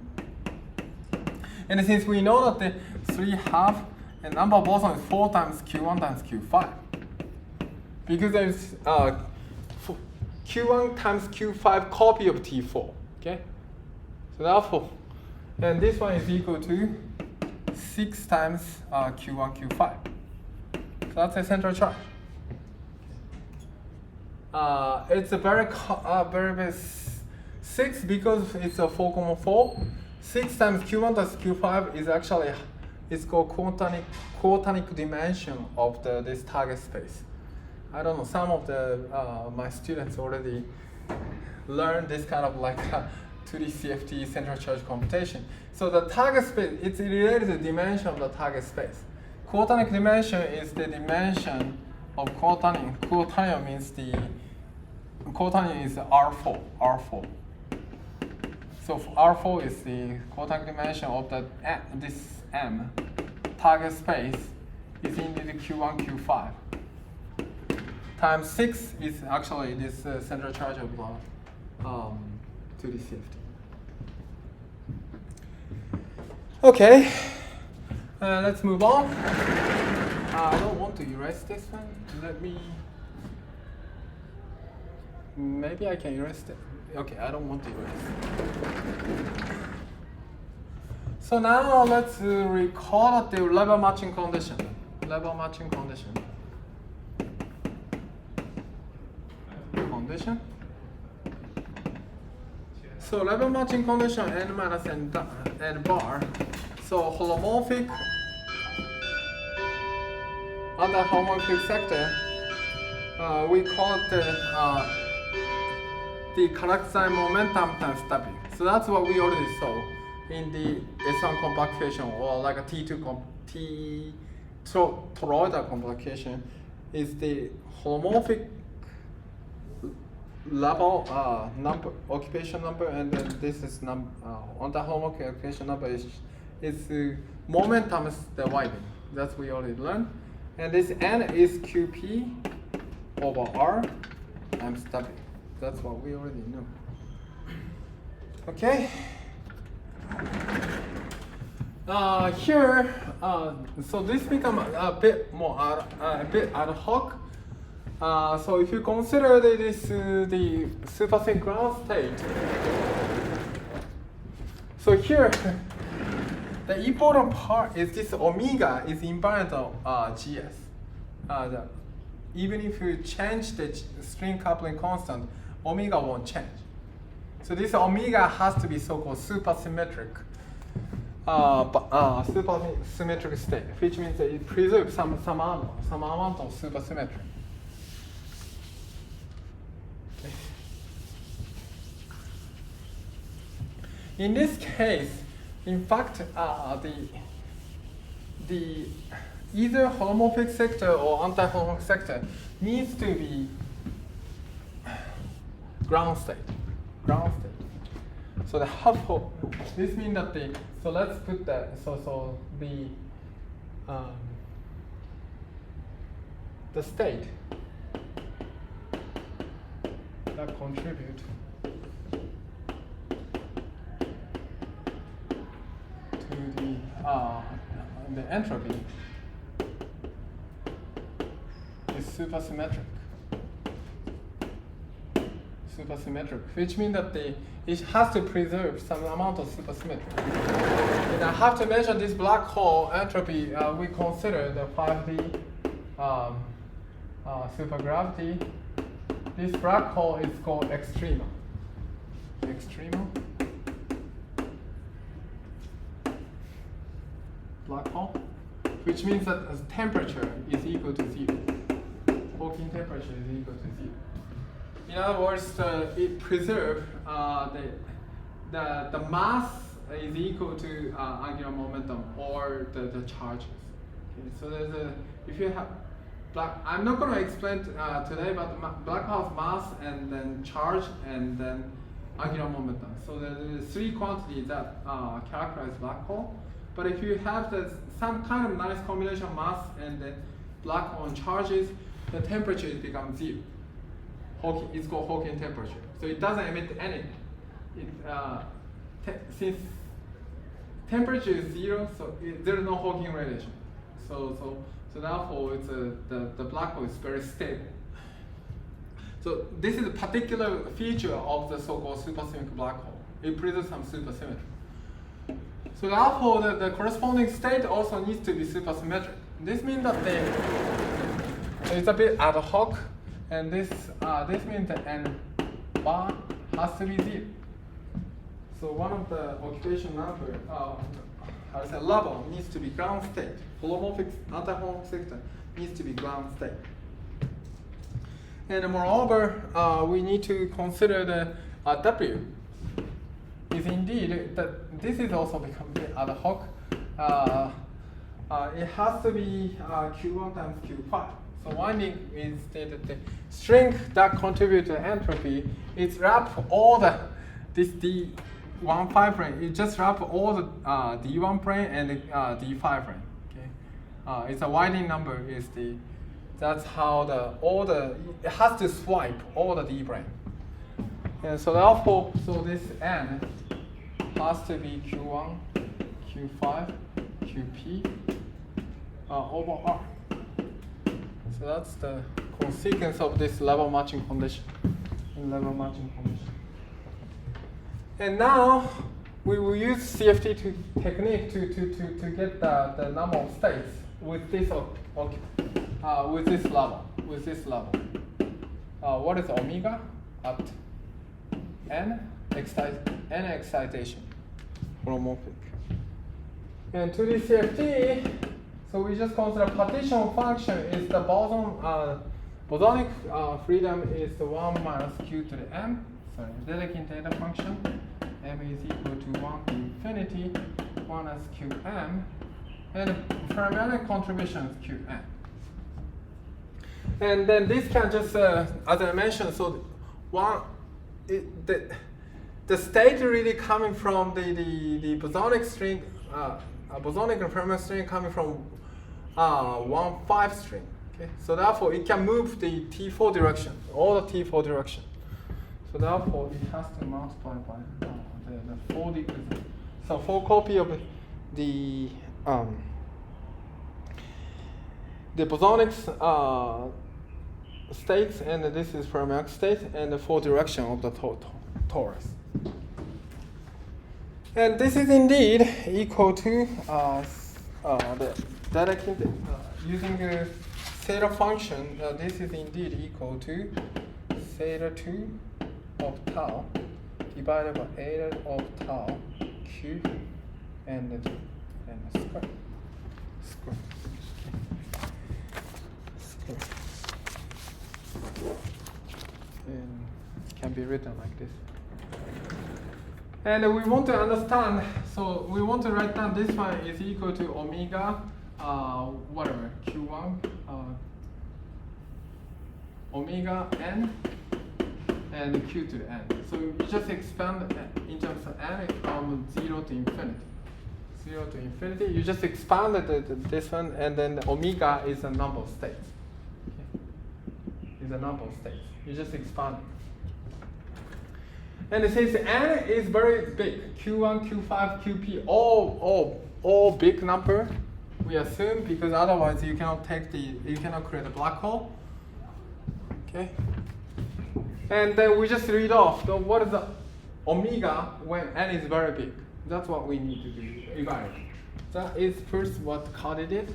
And since we know that the 3/2 and number of boson is 4 times Q1 times Q5, because there's Q1 times Q5 copy of T4. Okay, so therefore, and this one is equal to 6 times Q1 Q5. So that's a central charge. It's a very 6 because it's a 4,4. 6 times Q1 plus Q5 is actually, it's called quaternic dimension of this target space. I don't know, some of my students already learned this kind of like 2D CFT central charge computation. So the target space, it's related to the dimension of the target space. Quaternic dimension is the dimension of quaternion. Quaternion means quaternion is R4. So R4 is the quaternic dimension of this M. Target space is indeed Q1, Q5. Times 6 is actually this central charge of 2D CFT. Okay, let's move on. I don't want to erase this one. Maybe I can erase it. Okay, I don't want to erase. So now let's recall the level matching condition. So level matching condition n minus n bar. So holomorphic under homomorphic sector, we call it the characterized momentum times W. So that's what we already saw in the S1 complication, or like a T2 toroidal complication, is the holomorphic level number, occupation number, and then this is on the homomorphic occupation number is momentum is the widening. That's we already learned. And this n is QP over R times W. That's what we already know. Okay. Here, so this become a bit more ad hoc. So if you consider the supersync ground state, so here the important part is this omega is invariant of GS. Even if you change the string coupling constant, omega won't change. So this omega has to be so-called supersymmetric state, which means that it preserves some amount of supersymmetry. Okay. In this case, in fact, the either holomorphic sector or anti-holomorphic sector needs to be ground state. So the helpful, this means that so let's put that, so the state that contribute to the entropy is supersymmetric, which means that it has to preserve some amount of supersymmetry. And I have to mention this black hole entropy. We consider the 5D supergravity. This black hole is called extrema. Black hole, which means that the temperature is equal to 0. Working temperature is equal to 0. In other words, it preserves the mass is equal to angular momentum or the charges. Okay, so there's if you have I'm not going to explain today about black hole's mass and then charge and then angular momentum. So there are three quantities that characterize black hole. But if you have some kind of nice combination of mass and the black hole and charges, the temperature becomes zero. It's called Hawking temperature. So it doesn't emit anything. Since temperature is zero, so there's no Hawking radiation. So therefore, it's the black hole is very stable. So this is a particular feature of the so-called supersymmetric black hole. It produces some supersymmetry. So therefore, the corresponding state also needs to be supersymmetric. This means that it's a bit ad hoc, and this means that n bar has to be zero. So one of the occupation number, level needs to be ground state. Holomorphic anti-holomorphic system needs to be ground state. And moreover, we need to consider the W is indeed that this is also becoming ad hoc. It has to be Q1 times Q5. So winding is the string that contributes to entropy. It's wrap all this D1 5 brane. It just wrap all the D1 brane and the D5 brane. Okay, it's a winding number. That's how it has to swipe all the D-brane. And so therefore, this n has to be Q1, Q5, QP over R. So that's the consequence of this level matching condition. And now we will use CFT technique to get the number of states with this level. What is omega at n excitation, holomorphic. And to this CFT, so we just consider partition function is the bosonic freedom is the 1 minus q to the m. Sorry, Dedekind theta function. M is equal to 1 to infinity minus qm, and fermionic contribution is qm. And then this can just, as I mentioned, so the state really coming from the bosonic string, bosonic and fermionic string coming from 1,5 string. Okay, so therefore it can move the T4 direction, all the T4 direction. So therefore it has to multiply by the 4 degrees. So 4 copy of the bosonic states, and this is fermionic state, and the 4 direction of the torus. And this is indeed equal to the Dedekind using the theta function. This is indeed equal to theta 2 of tau divided by eta of tau q and the square. And it can be written like this. And we want to understand, so we want to write down this one is equal to omega, whatever, q1, omega n, and q to the n. So you just expand in terms of n from 0 to infinity. 0 to infinity, you just expand this one, and then the omega is a number of states. Okay. Is a number of states. You just expand it. And since n is very big, q1, q5, qp, all big number, we assume, because otherwise you cannot create a black hole. Okay. And then we just read off what is the omega when n is very big. That's what we need to do, evaluate. That is first what Caudy did.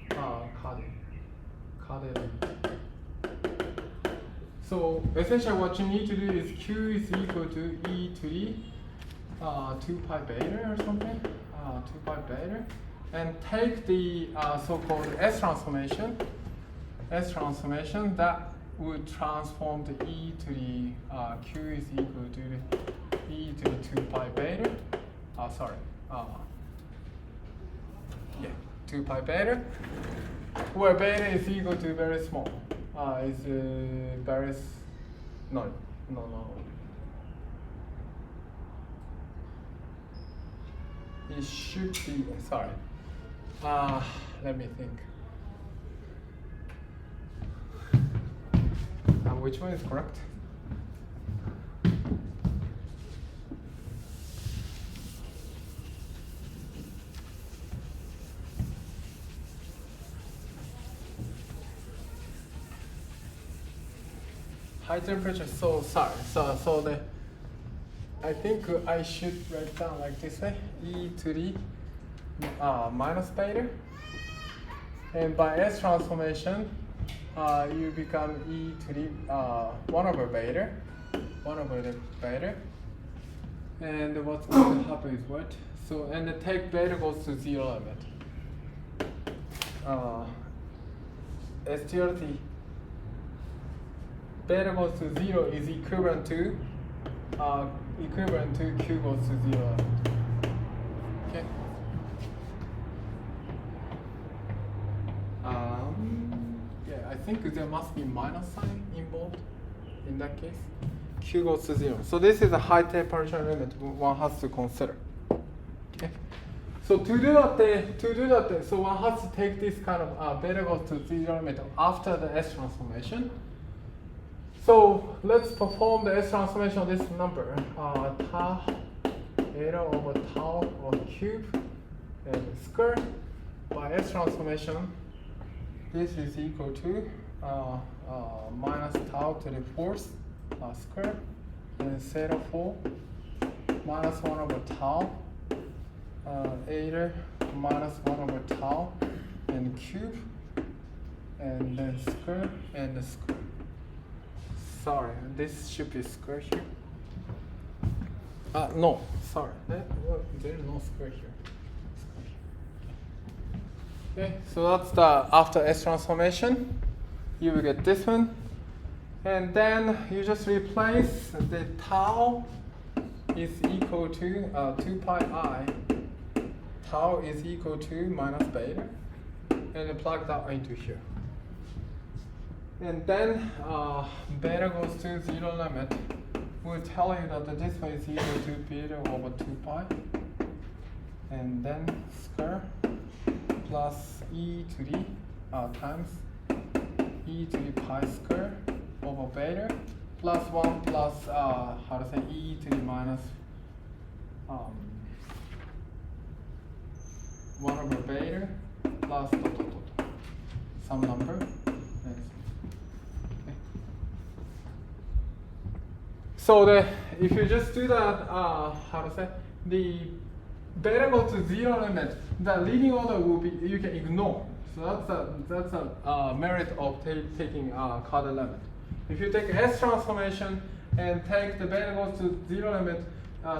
Caudy. So essentially what you need to do is q is equal to e to the 2 pi beta or something, 2 pi beta, and take the so-called S transformation that would transform the e to the q is equal to the e to the 2 pi beta. 2 pi beta, where beta is equal to very small. No. It should be, sorry. Let me think. Which one is correct? High temperature, so sorry. So I think I should write down like this way, e to the minus beta. And by S transformation, you become e to the 1 over beta. And what's going to happen is what? So, and the take beta goes to 0 limit. STRT beta goes to 0 is equivalent to Q goes to 0. Okay. Yeah, I think there must be minus sign involved in that case. Q goes to 0. So this is a high temperature limit one has to consider. Okay. So to do that, so one has to take this kind of beta goes to 0 limit after the S transformation. So let's perform the S transformation of this number. Tau beta over tau or cube and square by S transformation. This is equal to minus tau to the fourth square and theta 4 minus 1 over tau eta minus 1 over tau and cube and then square and the square. Sorry, this should be square here. No, sorry, there's no square here. Okay, so that's the after S transformation. You will get this one. And then you just replace the tau is equal to 2 pi I. Tau is equal to minus beta. And plug that into here. And then beta goes to 0 limit. We'll tell you that this one is equal to beta over 2 pi. And then square plus e to the times e to the pi square over beta plus 1 plus e to the minus 1 over beta plus some number. Okay. So if you just do that, the beta goes to 0 limit, the leading order will be, you can ignore. So that's a merit of taking Carter limit. If you take S transformation and take the beta goes to 0 limit,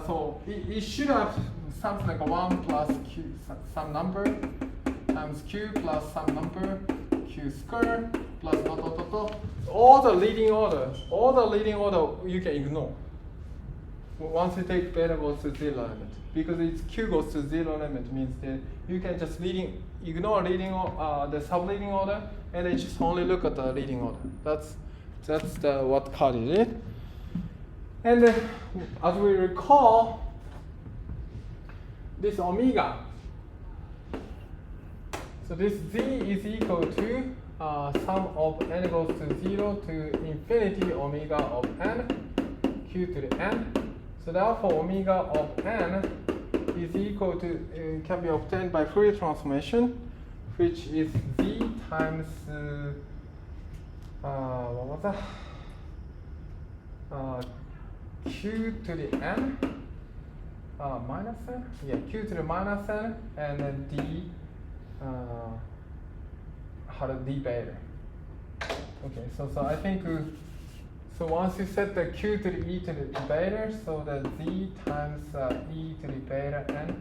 so it should have something like a 1 plus q, some number, times q plus some number, q squared plus dot dot dot dot. All the leading order you can ignore. Once you take beta goes to 0 limit, because it's q goes to 0 limit means that you can just ignore the subleading order and then just only look at the leading order. That's what Carter did. And as we recall, this omega. So this z is equal to sum of n goes to 0 to infinity omega of n, q to the n. So therefore, omega of n is equal to, can be obtained by Fourier transformation, which is z times, what was that? Q to the n minus n? Yeah, q to the minus n, and then d, d beta. Okay, so I think, so once you set the q to the e to the beta, so the z times e to the beta n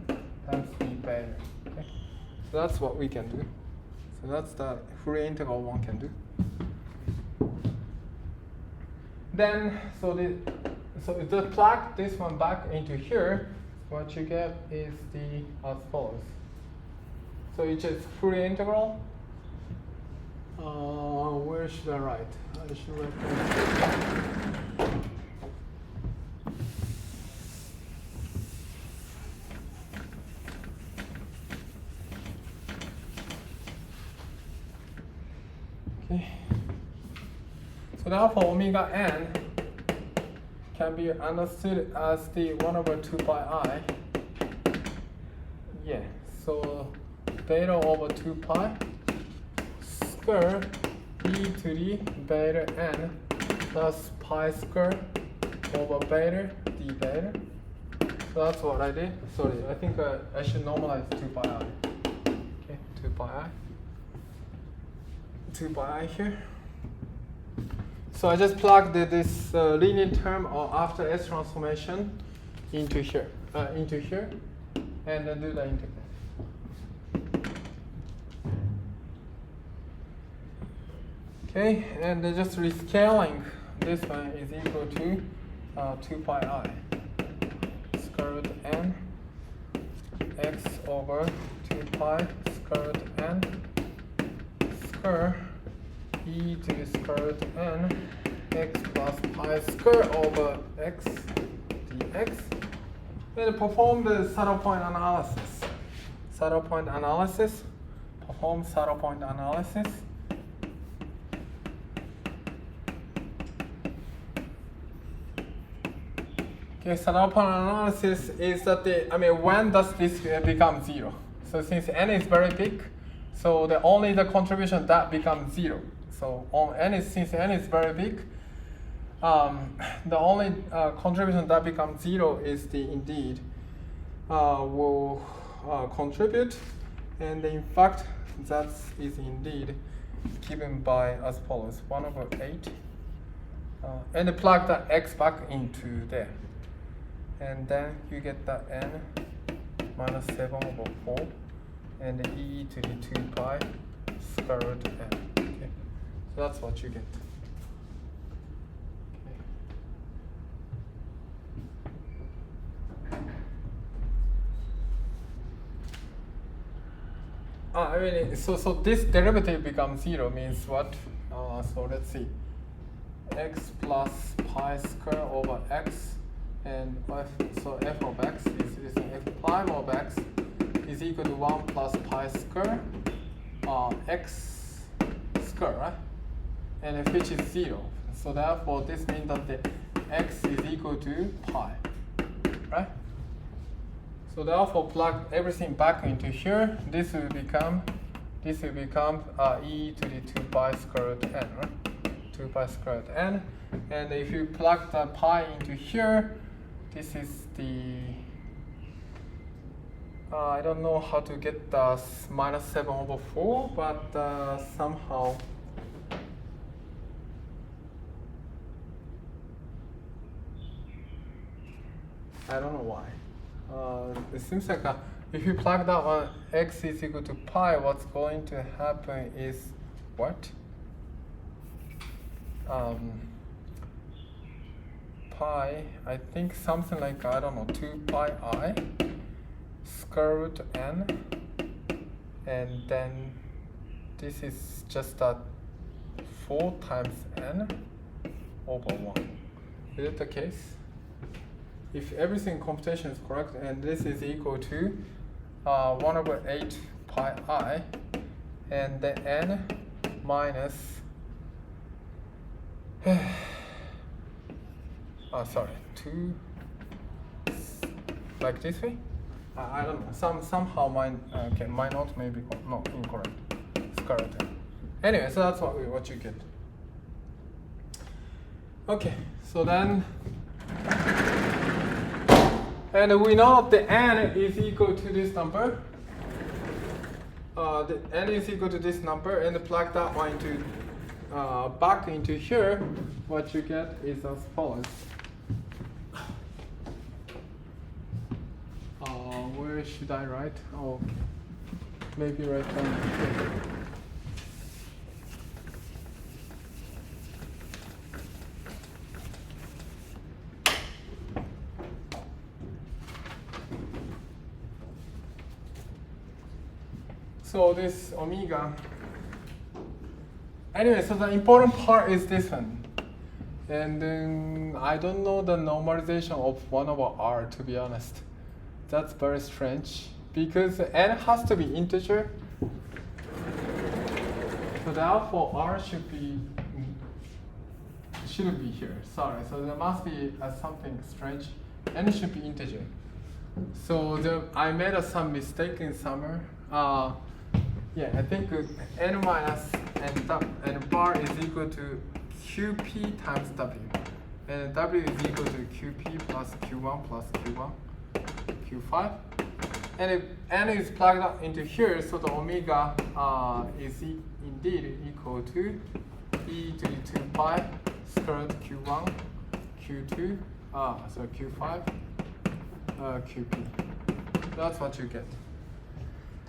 times d beta. Okay, so that's what we can do. So that's the Fourier integral one can do. Then, so if you plug this one back into here, what you get is the as follows. So it's just Fourier integral. Where should I write? I should write So therefore omega n can be understood as the 1 over 2 pi I. Yeah, so beta over 2 pi square e to the beta n plus pi square over beta d beta. So that's what I did. Sorry, I think I should normalize 2 pi I. Okay, 2 pi I. 2 pi I here. So I just plugged this linear term or after S transformation into here, and then do the integral. Okay, and then just rescaling this one is equal to 2 pi I square root n x over 2 pi square root n square e to the square root n x plus pi square over x dx, and perform the saddle point analysis. Perform saddle point analysis. Okay, saddle point analysis is that when does this become 0? So since n is very big, so only the contribution that becomes 0. So since n is very big, the only contribution that becomes 0 is indeed will contribute, and in fact that is indeed given by as follows: 1 over 8, and plug the x back into there, and then you get the n minus 7 over 4, and the e to the 2 pi square root n. Okay, so that's what you get. So this derivative becomes 0 means what? So let's see. X plus pi square over x, and so f of x is f prime of x is equal to 1 plus pi square x square, right? And which is 0. So therefore this means that the x is equal to pi, right? So therefore plug everything back into here. This will become e to the 2 pi square root n, right? 2 pi square root n. And if you plug the pi into here, this is the I don't know how to get the minus 7 over 4, but somehow I don't know why. It seems like if you plug that one, x is equal to pi, what's going to happen is what? Pi, I think something like, I don't know, 2 pi I square root n, and then this is just 4 times n over 1. Is it the case? If everything computation is correct, and this is equal to 1 over 8 pi I, and the n minus, sorry, 2, like this way? I don't know, somehow my note may be not incorrect. Square root n. Anyway, so that's what you get. Okay, so then, and we know that the n is equal to this number. The n is equal to this number, and plug that one into back into here. What you get is as follows. Where should I write? Oh, maybe right down here. So this omega. Anyway, so the important part is this one. And then I don't know the normalization of 1 over r, to be honest. That's very strange because n has to be integer. So therefore r should be shouldn't be here. Sorry. So there must be something strange, and it should be integer. So I made some mistake in somewhere. Yeah, I think n minus n bar is equal to qp times w, and w is equal to qp plus q1 plus q1, q5. And if n is plugged up into here, so the omega is indeed equal to e to the 2 pi square root q1, q2, so q5, qp. That's what you get.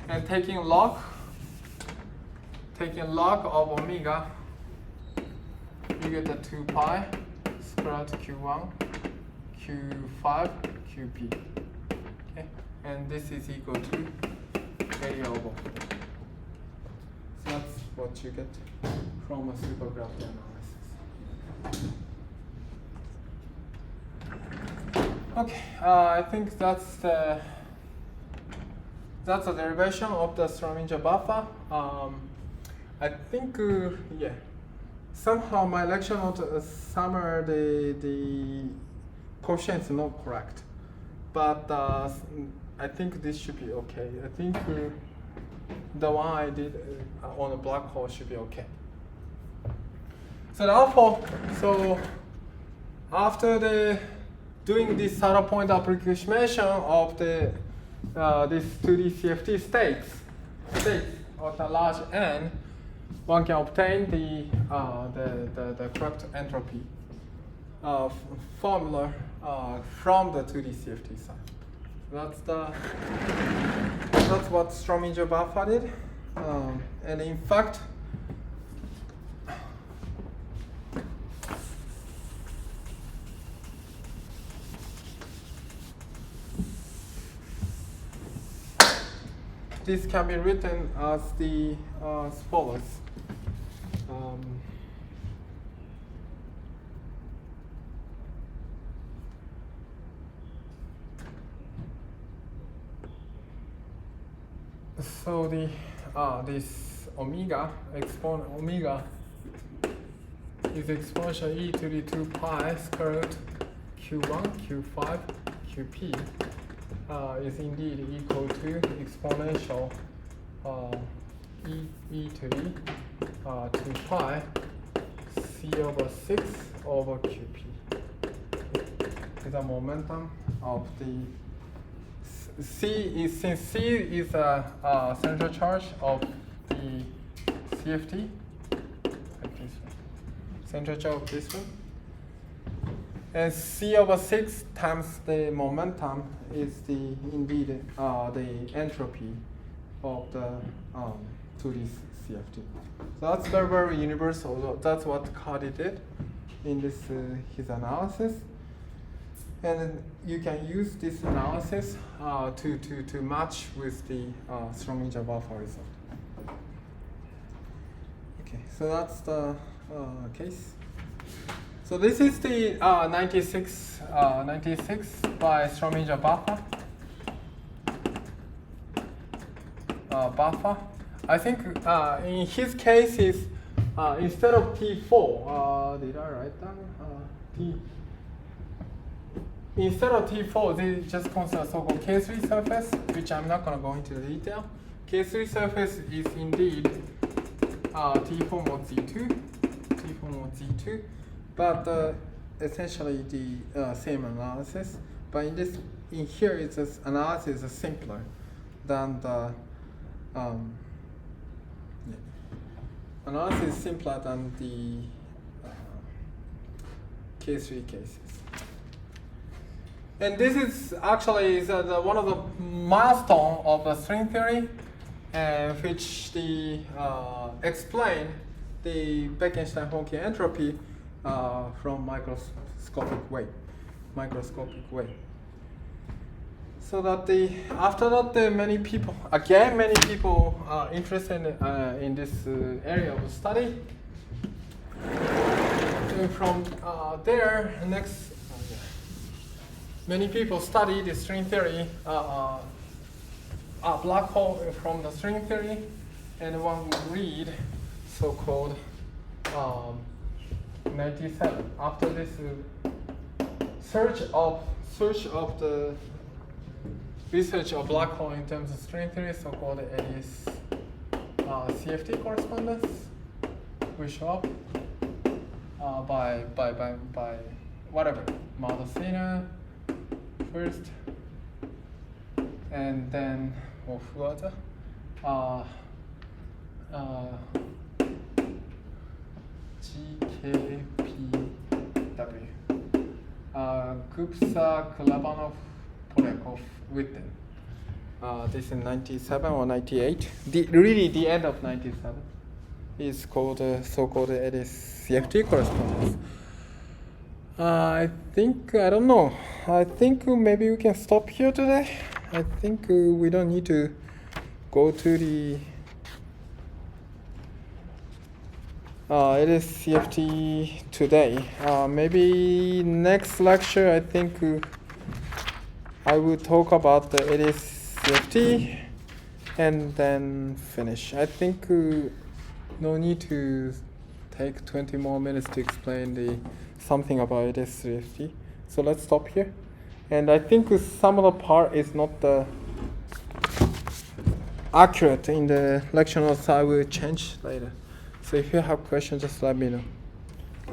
And taking log of omega, you get the 2 pi square root q1, q5, qp. Okay, and this is equal to area over. So that's what you get from a supergravity analysis. Okay, I think that's the derivation of the Strominger-Vafa. I think, yeah, somehow my lecture note somewhere the quotient is not correct, but I think this should be okay. I think the one I did on the black hole should be okay. So therefore, after doing this saddle point approximation of this 2D CFT states of the large N, one can obtain the correct entropy formula from the 2D CFT side. That's what Strominger-Vafa did, and in fact, this can be written as as follows. So this omega is exponential e to the 2 pi square root q1, q5, qp is indeed equal to exponential e to the 2 pi c over 6 over qp. Is the momentum of the since C is a central charge of the CFT, central charge of this one, and C over 6 times the momentum is indeed the entropy of the 2D CFT. So that's very, very universal. That's what Cardi did in this his analysis. And you can use this analysis to match with the Strominger-Vafa result. Okay, so that's the case. So this is the 96 by Strominger-Vafa. Vafa. I think in his case is instead of T4, did I write down T? Instead of T4, they just consider so-called K3 surface, which I'm not going to go into detail. K3 surface is indeed T4 mod Z2, but essentially the same analysis. But in here, it's analysis is simpler than the analysis is simpler than the K3 cases. And this is actually one of the milestones of the string theory, which explain the Bekenstein-Hawking entropy from microscopic way. So that after that, many people interested in this area of study. And from there, next. Many people study the string theory, black hole from the string theory, and one read so-called 97. After this search of the research of black hole in terms of string theory, so-called it is CFT correspondence, will show up by whatever Maldacena first, and then what GKPW. Gupsa, Kalabanov, Polякov, Witten. This in 97 or 98. Really the end of 97 is called so-called it is CFT correspondence. I think, I don't know. I think maybe we can stop here today. I think we don't need to go to the it is CFT today. Maybe next lecture I think I will talk about the it is CFT and then finish. I think no need to take 20 more minutes to explain something about it is CFT. So let's stop here. And I think some of the part is not accurate in the lecture notes, so I will change later. So if you have questions, just let me know.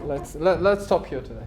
Let's stop here today.